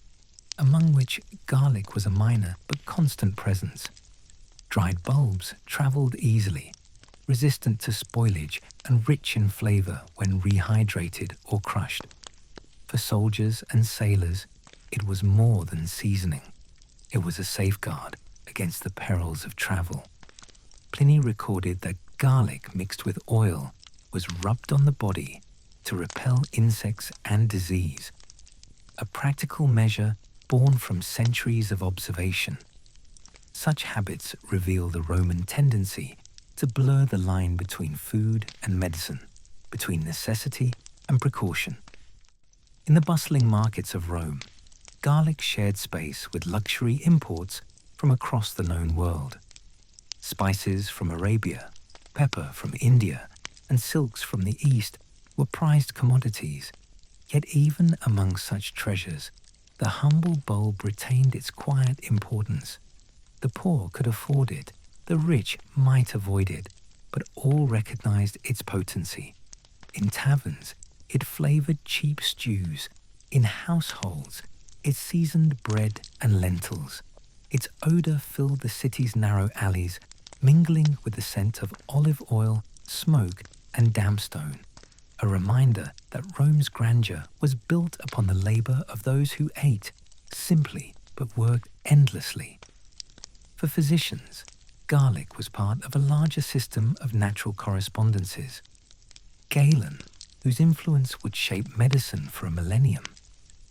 among which garlic was a minor but constant presence. Dried bulbs travelled easily, resistant to spoilage and rich in flavour when rehydrated or crushed. For soldiers and sailors, it was more than seasoning. It was a safeguard against the perils of travel. Pliny recorded that garlic mixed with oil was rubbed on the body to repel insects and disease, a practical measure born from centuries of observation. Such habits reveal the Roman tendency to blur the line between food and medicine, between necessity and precaution. In the bustling markets of Rome, garlic shared space with luxury imports from across the known world. Spices from Arabia, pepper from India, and silks from the East were prized commodities. Yet even among such treasures, the humble bulb retained its quiet importance. The poor could afford it, the rich might avoid it, but all recognized its potency. In taverns, it flavored cheap stews. In households, it seasoned bread and lentils. Its odor filled the city's narrow alleys, mingling with the scent of olive oil, smoke, and dampstone, a reminder that Rome's grandeur was built upon the labor of those who ate simply but worked endlessly. For physicians, garlic was part of a larger system of natural correspondences. Galen, whose influence would shape medicine for a millennium,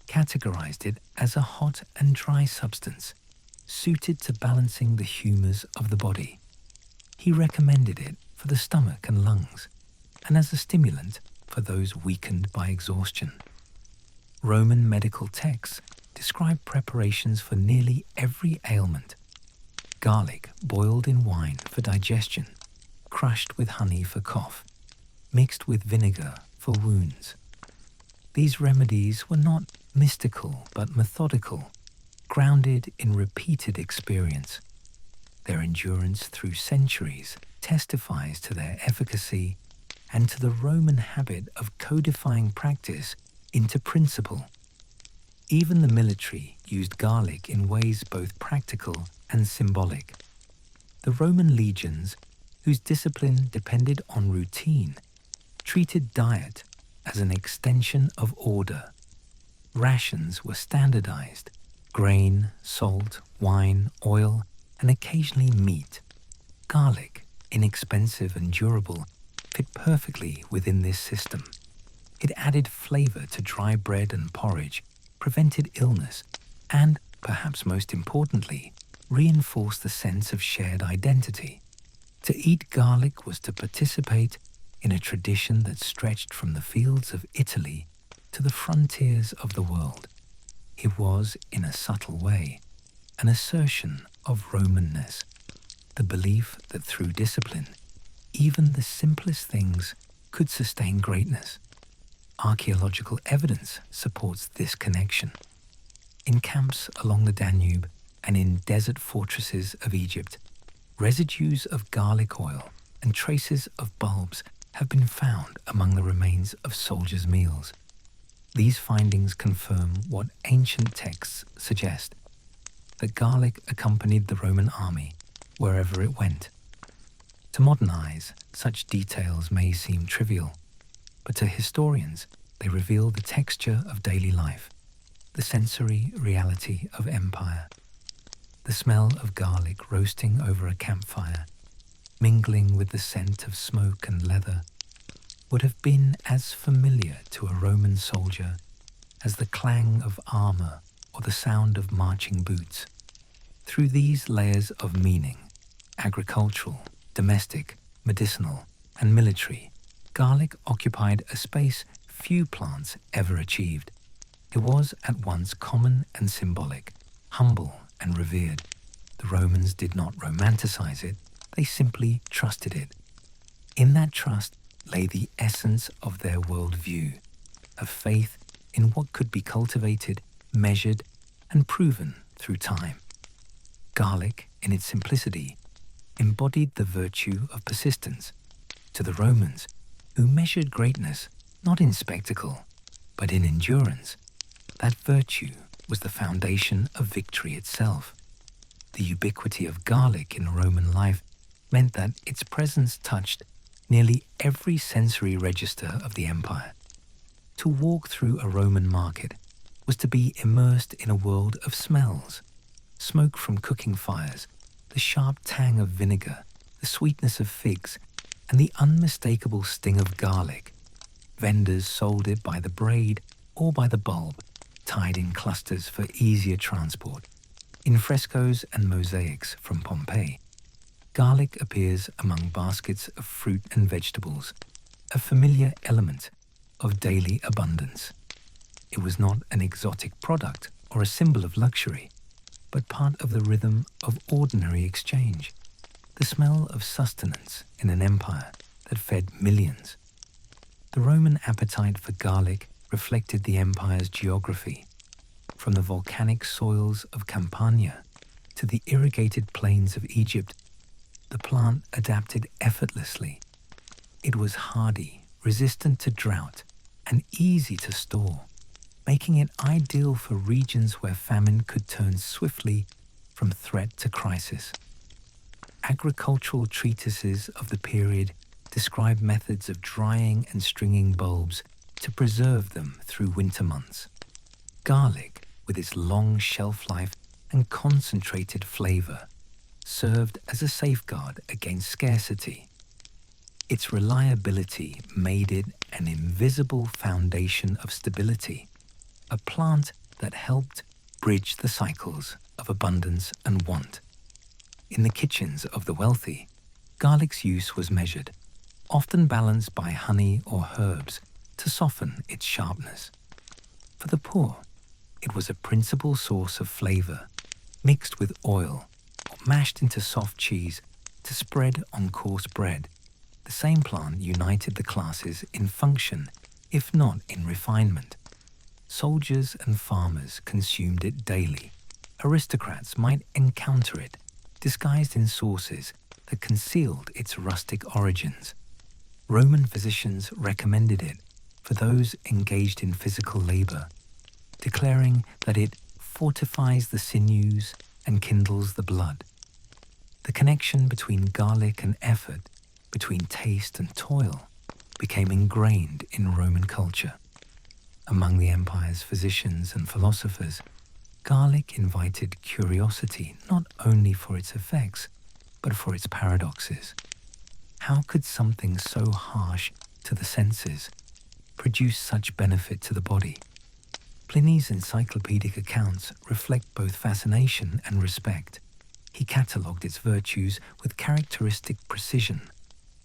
categorized it as a hot and dry substance, suited to balancing the humors of the body. He recommended it for the stomach and lungs, and as a stimulant for those weakened by exhaustion. Roman medical texts describe preparations for nearly every ailment. Garlic boiled in wine for digestion, crushed with honey for cough, mixed with vinegar for wounds. These remedies were not mystical but methodical, grounded in repeated experience. Their endurance through centuries testifies to their efficacy and to the Roman habit of codifying practice into principle. Even the military used garlic in ways both practical and symbolic. The Roman legions, whose discipline depended on routine, treated diet as an extension of order. Rations were standardized: grain, salt, wine, oil, and occasionally meat. Garlic, inexpensive and durable, fit perfectly within this system. It added flavor to dry bread and porridge, prevented illness, and, perhaps most importantly, reinforced the sense of shared identity. To eat garlic was to participate in a tradition that stretched from the fields of Italy to the frontiers of the world. It was, in a subtle way, an assertion of Romanness, the belief that through discipline, even the simplest things could sustain greatness. Archaeological evidence supports this connection. In camps along the Danube and in desert fortresses of Egypt, residues of garlic oil and traces of bulbs have been found among the remains of soldiers' meals. These findings confirm what ancient texts suggest, that garlic accompanied the Roman army wherever it went. To modern eyes, such details may seem trivial, but to historians, they reveal the texture of daily life, the sensory reality of empire. The smell of garlic roasting over a campfire, mingling with the scent of smoke and leather, would have been as familiar to a Roman soldier as the clang of armor or the sound of marching boots. Through these layers of meaning, agricultural, domestic, medicinal, and military, garlic occupied a space few plants ever achieved. It was at once common and symbolic, humble and revered. The Romans did not romanticize it, they simply trusted it. In that trust lay the essence of their worldview, a faith in what could be cultivated, measured, and proven through time. Garlic, in its simplicity, embodied the virtue of persistence. To the Romans, who measured greatness not in spectacle, but in endurance, that virtue was the foundation of victory itself. The ubiquity of garlic in Roman life meant that its presence touched nearly every sensory register of the empire. To walk through a Roman market was to be immersed in a world of smells: smoke from cooking fires, the sharp tang of vinegar, the sweetness of figs, and the unmistakable sting of garlic. Vendors sold it by the braid or by the bulb, tied in clusters for easier transport. In frescoes and mosaics from Pompeii, garlic appears among baskets of fruit and vegetables, a familiar element of daily abundance. It was not an exotic product or a symbol of luxury, but part of the rhythm of ordinary exchange, the smell of sustenance in an empire that fed millions. The Roman appetite for garlic reflected the empire's geography. From the volcanic soils of Campania to the irrigated plains of Egypt, the plant adapted effortlessly. It was hardy, resistant to drought, and easy to store, making it ideal for regions where famine could turn swiftly from threat to crisis. Agricultural treatises of the period describe methods of drying and stringing bulbs to preserve them through winter months. Garlic, with its long shelf life and concentrated flavor, served as a safeguard against scarcity. Its reliability made it an invisible foundation of stability, a plant that helped bridge the cycles of abundance and want. In the kitchens of the wealthy, garlic's use was measured, often balanced by honey or herbs, to soften its sharpness. For the poor, it was a principal source of flavor, mixed with oil or mashed into soft cheese to spread on coarse bread. The same plant united the classes in function, if not in refinement. Soldiers and farmers consumed it daily. Aristocrats might encounter it, disguised in sauces that concealed its rustic origins. Roman physicians recommended it for those engaged in physical labor, declaring that it fortifies the sinews and kindles the blood. The connection between garlic and effort, between taste and toil, became ingrained in Roman culture. Among the empire's physicians and philosophers, garlic invited curiosity not only for its effects, but for its paradoxes. How could something so harsh to the senses produce such benefit to the body? Pliny's encyclopedic accounts reflect both fascination and respect. He catalogued its virtues with characteristic precision: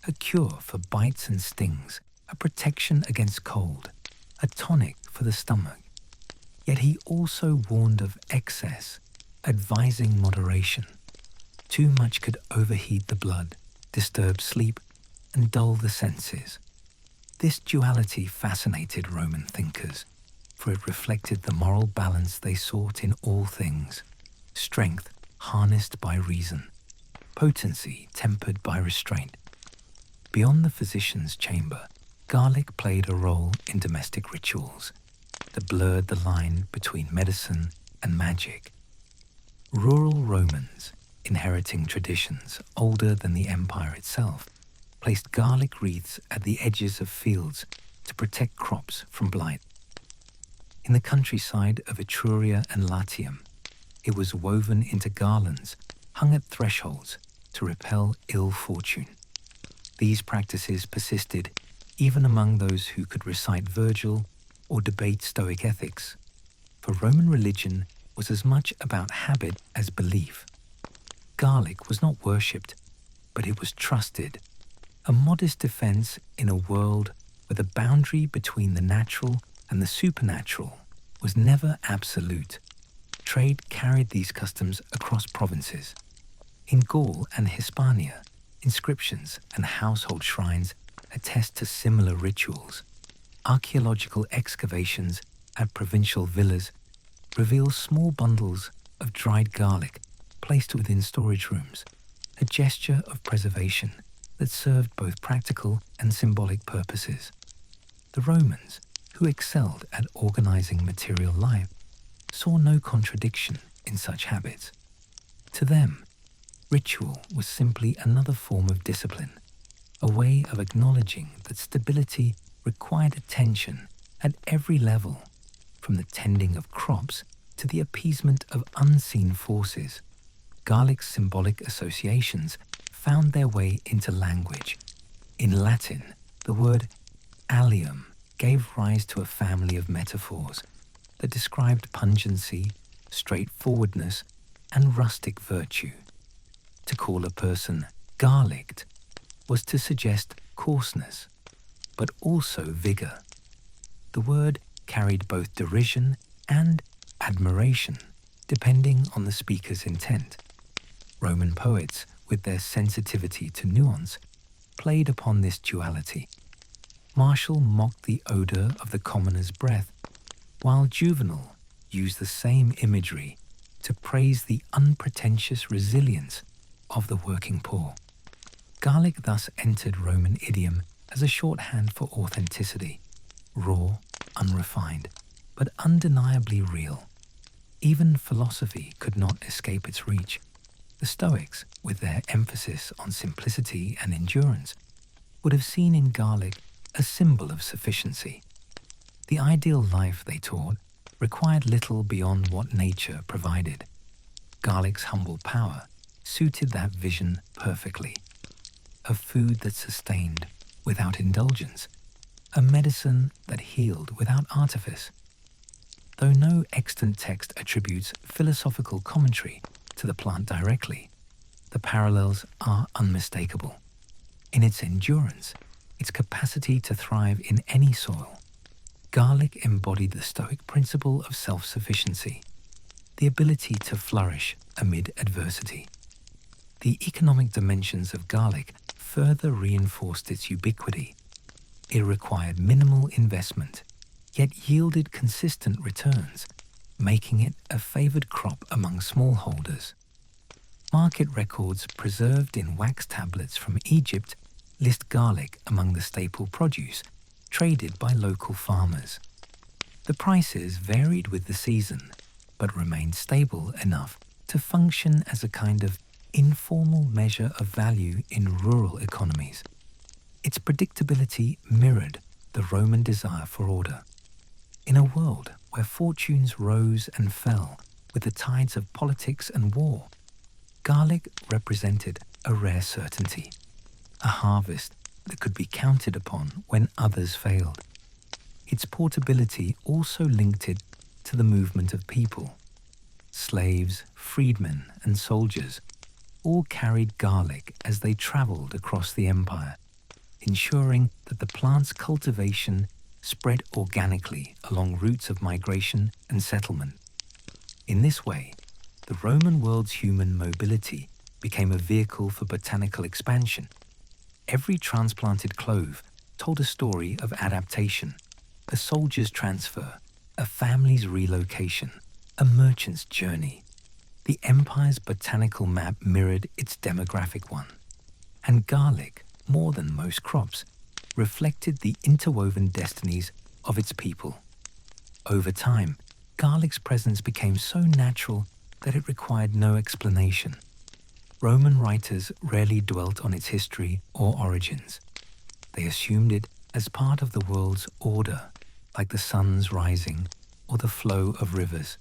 a cure for bites and stings, a protection against cold, a tonic for the stomach. Yet he also warned of excess, advising moderation. Too much could overheat the blood, disturb sleep, and dull the senses. This duality fascinated Roman thinkers, for it reflected the moral balance they sought in all things: strength harnessed by reason, potency tempered by restraint. Beyond the physician's chamber, garlic played a role in domestic rituals that blurred the line between medicine and magic. Rural Romans, inheriting traditions older than the empire itself, placed garlic wreaths at the edges of fields to protect crops from blight. In the countryside of Etruria and Latium, it was woven into garlands hung at thresholds to repel ill fortune. These practices persisted even among those who could recite Virgil or debate Stoic ethics, for Roman religion was as much about habit as belief. Garlic was not worshipped, but it was trusted, a modest defense in a world where the boundary between the natural and the supernatural was never absolute. Trade carried these customs across provinces. In Gaul and Hispania, inscriptions and household shrines attest to similar rituals. Archaeological excavations at provincial villas reveal small bundles of dried garlic placed within storage rooms, a gesture of preservation that served both practical and symbolic purposes. The Romans, who excelled at organizing material life, saw no contradiction in such habits. To them, ritual was simply another form of discipline, a way of acknowledging that stability required attention at every level, from the tending of crops to the appeasement of unseen forces. Garlic's symbolic associations found their way into language. In Latin, the word allium gave rise to a family of metaphors that described pungency, straightforwardness, and rustic virtue. To call a person garlicked was to suggest coarseness, but also vigor. The word carried both derision and admiration, depending on the speaker's intent. Roman poets, with their sensitivity to nuance, played upon this duality. Martial mocked the odor of the commoner's breath, while Juvenal used the same imagery to praise the unpretentious resilience of the working poor. Garlic thus entered Roman idiom as a shorthand for authenticity, raw, unrefined, but undeniably real. Even philosophy could not escape its reach. The Stoics, with their emphasis on simplicity and endurance, would have seen in garlic a symbol of sufficiency. The ideal life, they taught, required little beyond what nature provided. Garlic's humble power suited that vision perfectly. A food that sustained without indulgence, a medicine that healed without artifice. Though no extant text attributes philosophical commentary to the plant directly, the parallels are unmistakable. In its endurance, its capacity to thrive in any soil, Garlic embodied the Stoic principle of self-sufficiency, the ability to flourish amid adversity. The economic dimensions of garlic further reinforced its ubiquity. It required minimal investment, yet yielded consistent returns, making it a favored crop among smallholders. Market records preserved in wax tablets from Egypt list garlic among the staple produce traded by local farmers. The prices varied with the season, but remained stable enough to function as a kind of informal measure of value in rural economies. Its predictability mirrored the Roman desire for order. In a world where fortunes rose and fell with the tides of politics and war, garlic represented a rare certainty, a harvest that could be counted upon when others failed. Its portability also linked it to the movement of people. Slaves, freedmen, and soldiers all carried garlic as they traveled across the empire, ensuring that the plant's cultivation spread organically along routes of migration and settlement. In this way, the Roman world's human mobility became a vehicle for botanical expansion. Every transplanted clove told a story of adaptation, a soldier's transfer, a family's relocation, a merchant's journey. The empire's botanical map mirrored its demographic one, and garlic, more than most crops, reflected the interwoven destinies of its people. Over time, garlic's presence became so natural that it required no explanation. Roman writers rarely dwelt on its history or origins. They assumed it as part of the world's order, like the sun's rising or the flow of rivers.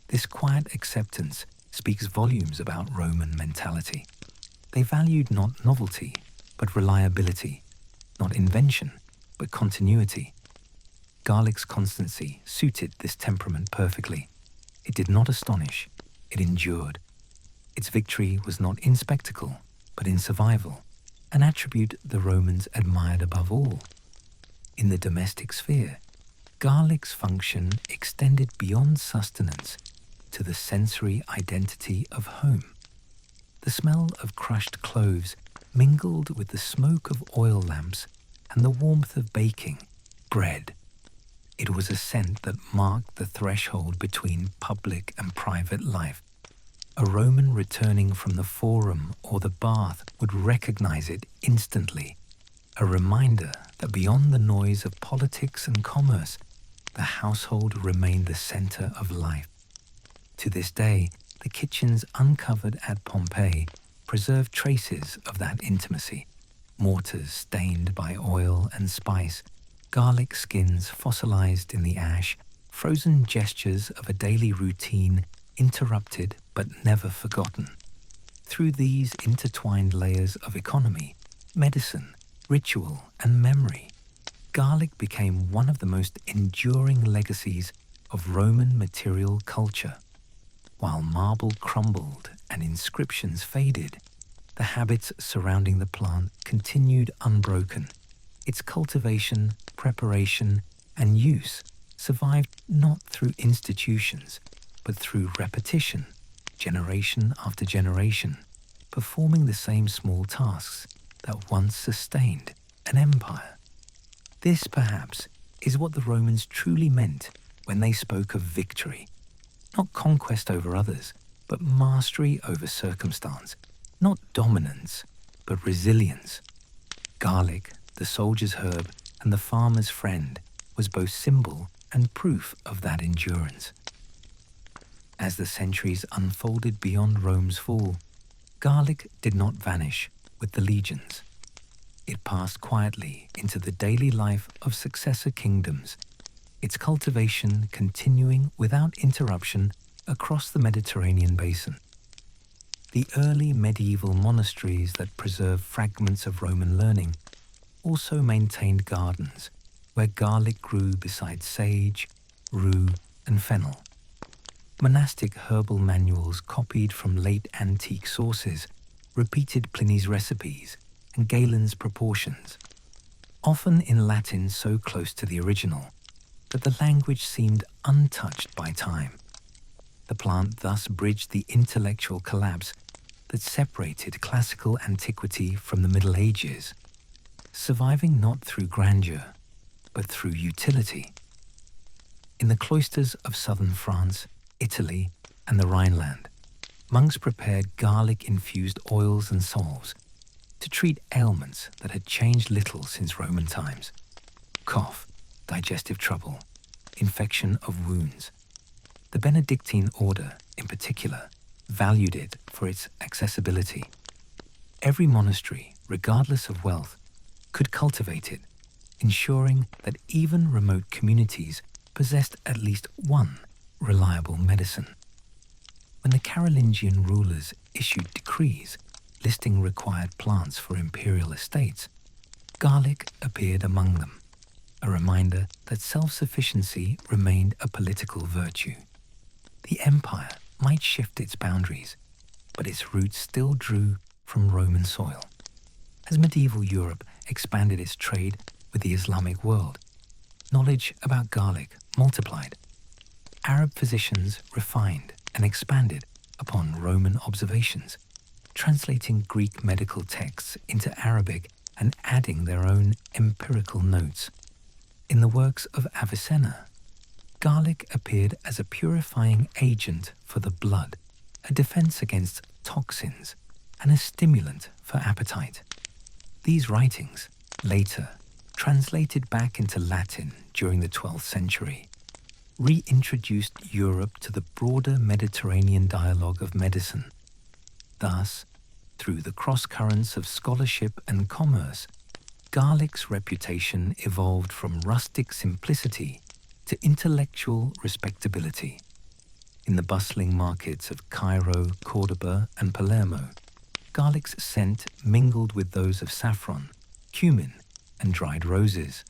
This quiet acceptance speaks volumes about Roman mentality. They valued not novelty, but reliability, not invention, but continuity. Garlic's constancy suited this temperament perfectly. It did not astonish, it endured. Its victory was not in spectacle, but in survival, an attribute the Romans admired above all. In the domestic sphere, garlic's function extended beyond sustenance to the sensory identity of home. The smell of crushed cloves mingled with the smoke of oil lamps and the warmth of baking bread. It was a scent that marked the threshold between public and private life. A Roman returning from the forum or the bath would recognize it instantly, a reminder that beyond the noise of politics and commerce, the household remained the center of life. To this day, the kitchens uncovered at Pompeii preserve traces of that intimacy. Mortars stained by oil and spice, garlic skins fossilized in the ash, frozen gestures of a daily routine interrupted but never forgotten. Through these intertwined layers of economy, medicine, ritual, and memory, garlic became one of the most enduring legacies of Roman material culture. While marble crumbled and inscriptions faded, the habits surrounding the plant continued unbroken. Its cultivation, preparation, and use survived not through institutions, but through repetition, generation after generation, performing the same small tasks that once sustained an empire. This, perhaps, is what the Romans truly meant when they spoke of victory. Not conquest over others, but mastery over circumstance. Not dominance, but resilience. Garlic, the soldier's herb and the farmer's friend, was both symbol and proof of that endurance. As the centuries unfolded beyond Rome's fall, garlic did not vanish with the legions. It passed quietly into the daily life of successor kingdoms, its cultivation continuing without interruption across the Mediterranean basin. The early medieval monasteries that preserved fragments of Roman learning also maintained gardens where garlic grew beside sage, rue, and fennel. Monastic herbal manuals copied from late antique sources repeated Pliny's recipes and Galen's proportions, often in Latin so close to the original but the language seemed untouched by time. The plant thus bridged the intellectual collapse that separated classical antiquity from the Middle Ages, surviving not through grandeur, but through utility. In the cloisters of southern France, Italy, and the Rhineland, monks prepared garlic-infused oils and salves to treat ailments that had changed little since Roman times: cough, digestive trouble, infection of wounds. The Benedictine order, in particular, valued it for its accessibility. Every monastery, regardless of wealth, could cultivate it, ensuring that even remote communities possessed at least one reliable medicine. When the Carolingian rulers issued decrees listing required plants for imperial estates, garlic appeared among them, a reminder that self-sufficiency remained a political virtue. The empire might shift its boundaries, but its roots still drew from Roman soil. As medieval Europe expanded its trade with the Islamic world, knowledge about garlic multiplied. Arab physicians refined and expanded upon Roman observations, translating Greek medical texts into Arabic and adding their own empirical notes. In the works of Avicenna, garlic appeared as a purifying agent for the blood, a defense against toxins, and a stimulant for appetite. These writings, later translated back into Latin during the 12th century, reintroduced Europe to the broader Mediterranean dialogue of medicine. Thus, through the cross-currents of scholarship and commerce, garlic's reputation evolved from rustic simplicity to intellectual respectability. In the bustling markets of Cairo, Cordoba, and Palermo, garlic's scent mingled with those of saffron, cumin, and dried roses.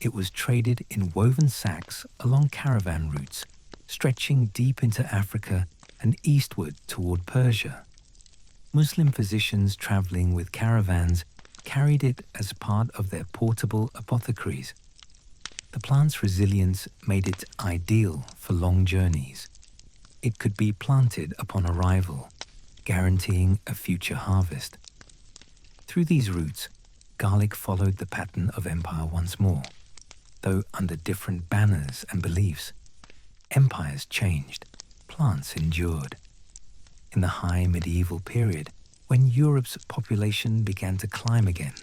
It was traded in woven sacks along caravan routes, stretching deep into Africa and eastward toward Persia. Muslim physicians traveling with caravans carried it as part of their portable apothecaries. The plant's resilience made it ideal for long journeys. It could be planted upon arrival, guaranteeing a future harvest. Through these routes, garlic followed the pattern of empire once more. Though under different banners and beliefs, empires changed, plants endured. In the high medieval period, when Europe's population began to climb again,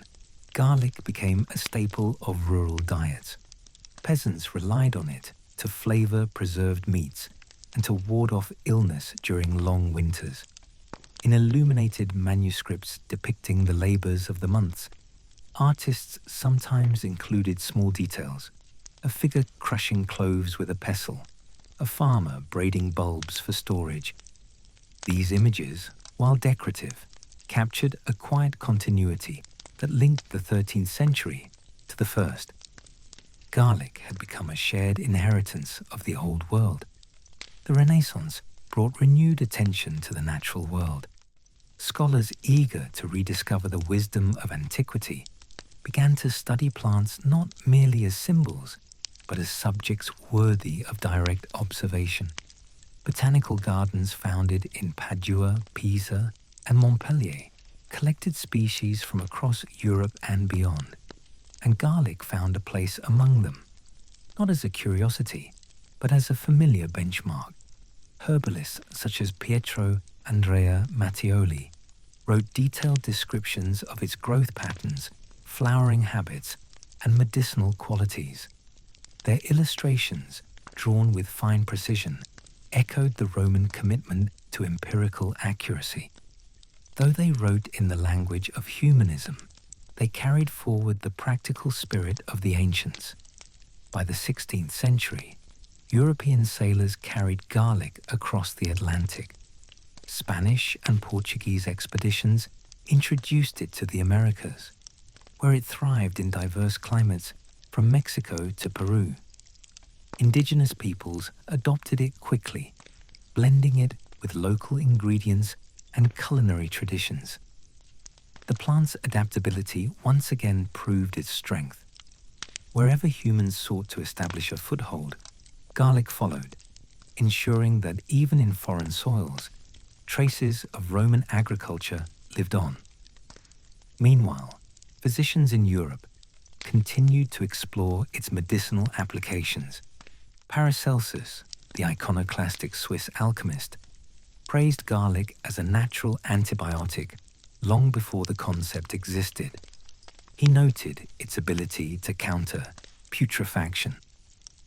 garlic became a staple of rural diets. Peasants relied on it to flavor preserved meats and to ward off illness during long winters. In illuminated manuscripts depicting the labors of the months, artists sometimes included small details: a figure crushing cloves with a pestle, a farmer braiding bulbs for storage. These images, while decorative, captured a quiet continuity that linked the 13th century to the first. Garlic had become a shared inheritance of the Old World. The Renaissance brought renewed attention to the natural world. Scholars eager to rediscover the wisdom of antiquity began to study plants not merely as symbols, but as subjects worthy of direct observation. Botanical gardens founded in Padua, Pisa, and Montpellier collected species from across Europe and beyond, and garlic found a place among them, not as a curiosity, but as a familiar benchmark. Herbalists such as Pietro Andrea Mattioli wrote detailed descriptions of its growth patterns, flowering habits, and medicinal qualities. Their illustrations, drawn with fine precision, echoed the Roman commitment to empirical accuracy. Though they wrote in the language of humanism, they carried forward the practical spirit of the ancients. By the 16th century, European sailors carried garlic across the Atlantic. Spanish and Portuguese expeditions introduced it to the Americas, where it thrived in diverse climates from Mexico to Peru. Indigenous peoples adopted it quickly, blending it with local ingredients and culinary traditions. The plant's adaptability once again proved its strength. Wherever humans sought to establish a foothold, garlic followed, ensuring that even in foreign soils, traces of Roman agriculture lived on. Meanwhile, physicians in Europe continued to explore its medicinal applications. Paracelsus, the iconoclastic Swiss alchemist, praised garlic as a natural antibiotic long before the concept existed. He noted its ability to counter putrefaction,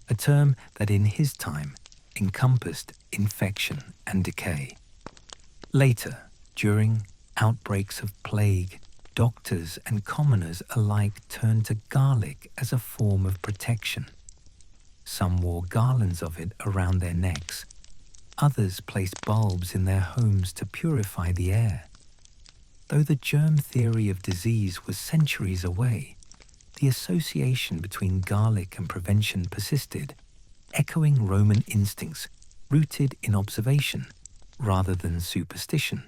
a term that in his time encompassed infection and decay. Later, during outbreaks of plague, doctors and commoners alike turned to garlic as a form of protection. Some wore garlands of it around their necks. Others placed bulbs in their homes to purify the air. Though the germ theory of disease was centuries away, the association between garlic and prevention persisted, echoing Roman instincts rooted in observation rather than superstition.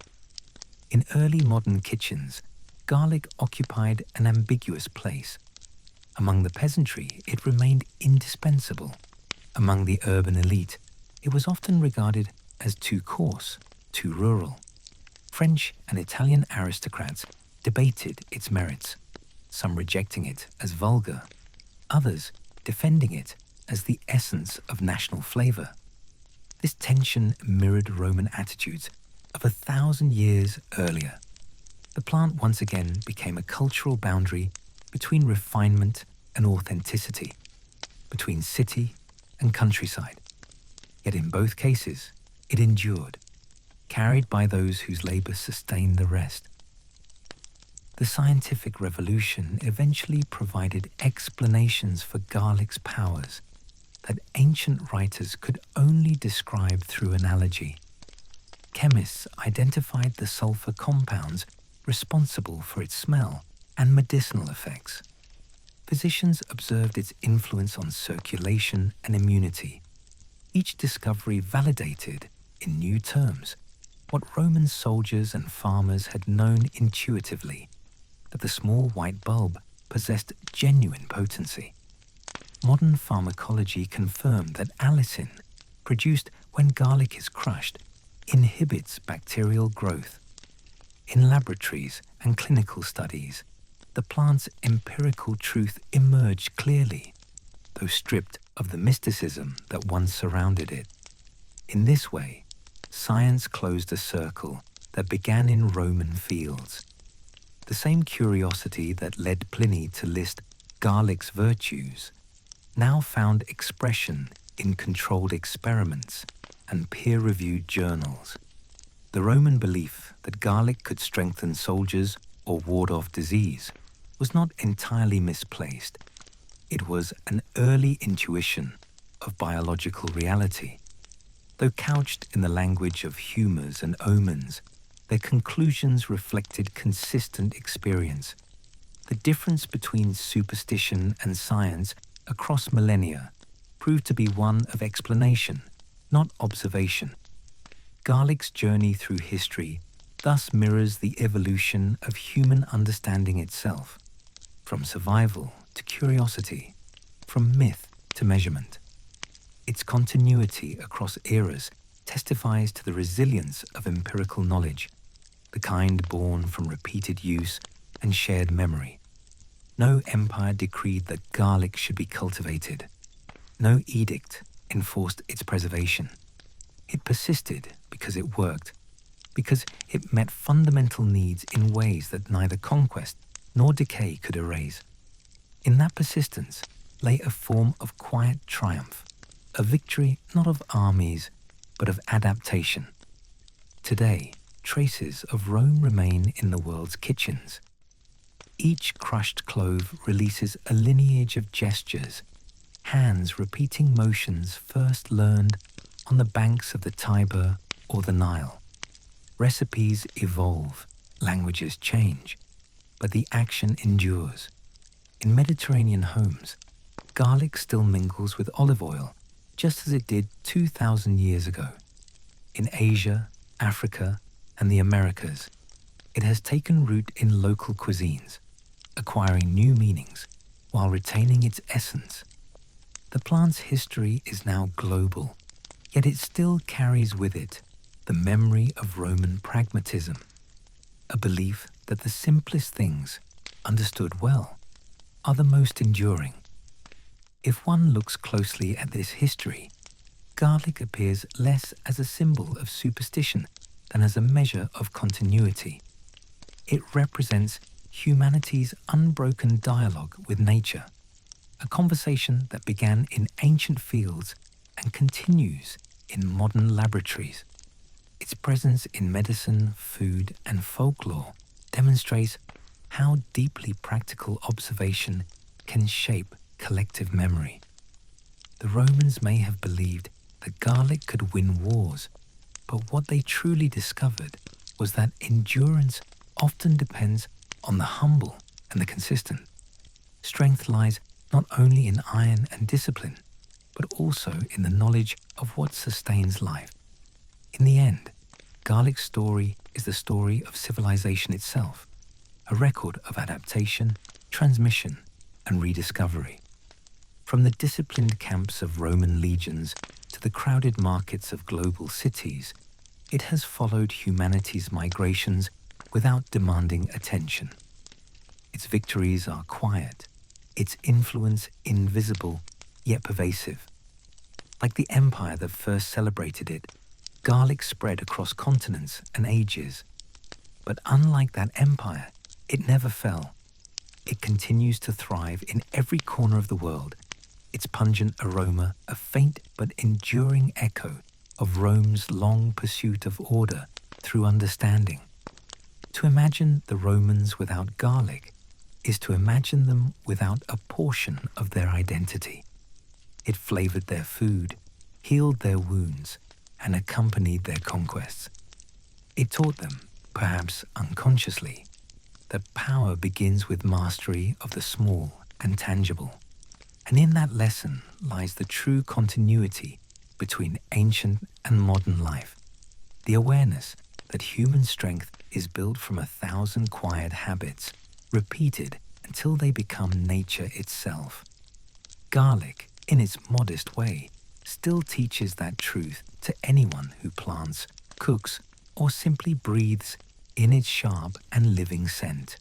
In early modern kitchens, garlic occupied an ambiguous place. Among the peasantry, it remained indispensable. Among the urban elite, it was often regarded as too coarse, too rural. French and Italian aristocrats debated its merits, some rejecting it as vulgar, others defending it as the essence of national flavor. This tension mirrored Roman attitudes of 1,000 years earlier. The plant once again became a cultural boundary between refinement and authenticity, between city and countryside. Yet in both cases, it endured, carried by those whose labor sustained the rest. The scientific revolution eventually provided explanations for garlic's powers that ancient writers could only describe through analogy. Chemists identified the sulfur compounds responsible for its smell and medicinal effects. Physicians observed its influence on circulation and immunity. Each discovery validated, in new terms, what Roman soldiers and farmers had known intuitively, that the small white bulb possessed genuine potency. Modern pharmacology confirmed that allicin, produced when garlic is crushed, inhibits bacterial growth. In laboratories and clinical studies, the plant's empirical truth emerged clearly, though stripped of the mysticism that once surrounded it. In this way, science closed a circle that began in Roman fields. The same curiosity that led Pliny to list garlic's virtues now found expression in controlled experiments and peer-reviewed journals. The Roman belief that garlic could strengthen soldiers or ward off disease was not entirely misplaced. It was an early intuition of biological reality. Though couched in the language of humors and omens, their conclusions reflected consistent experience. The difference between superstition and science across millennia proved to be one of explanation, not observation. Garlic's journey through history thus mirrors the evolution of human understanding itself, from survival to curiosity, from myth to measurement. Its continuity across eras testifies to the resilience of empirical knowledge, the kind born from repeated use and shared memory. No empire decreed that garlic should be cultivated. No edict enforced its preservation. It persisted because it worked, because it met fundamental needs in ways that neither conquest nor decay could erase. In that persistence lay a form of quiet triumph, a victory not of armies, but of adaptation. Today, traces of Rome remain in the world's kitchens. Each crushed clove releases a lineage of gestures, hands repeating motions first learned on the banks of the Tiber or the Nile. Recipes evolve, languages change, but the action endures. In Mediterranean homes, garlic still mingles with olive oil, just as it did 2,000 years ago. In Asia, Africa, and the Americas, it has taken root in local cuisines, acquiring new meanings, while retaining its essence. The plant's history is now global, yet it still carries with it the memory of Roman pragmatism, a belief that the simplest things, understood well, are the most enduring. If one looks closely at this history, garlic appears less as a symbol of superstition than as a measure of continuity. It represents humanity's unbroken dialogue with nature, a conversation that began in ancient fields and continues in modern laboratories. Its presence in medicine, food, and folklore demonstrates how deeply practical observation can shape collective memory. The Romans may have believed that garlic could win wars, but what they truly discovered was that endurance often depends on the humble and the consistent. Strength lies not only in iron and discipline, but also in the knowledge of what sustains life. In the end, garlic's story is the story of civilization itself, a record of adaptation, transmission, and rediscovery. From the disciplined camps of Roman legions to the crowded markets of global cities, it has followed humanity's migrations without demanding attention. Its victories are quiet, its influence invisible yet pervasive. Like the empire that first celebrated it, garlic spread across continents and ages. But unlike that empire, it never fell. It continues to thrive in every corner of the world, its pungent aroma a faint but enduring echo of Rome's long pursuit of order through understanding. To imagine the Romans without garlic is to imagine them without a portion of their identity. It flavored their food, healed their wounds, and accompanied their conquests. It taught them, perhaps unconsciously, that power begins with mastery of the small and tangible. And in that lesson lies the true continuity between ancient and modern life, the awareness that human strength is built from 1,000 quiet habits, repeated until they become nature itself. Garlic, in its modest way, still teaches that truth to anyone who plants, cooks, or simply breathes in its sharp and living scent.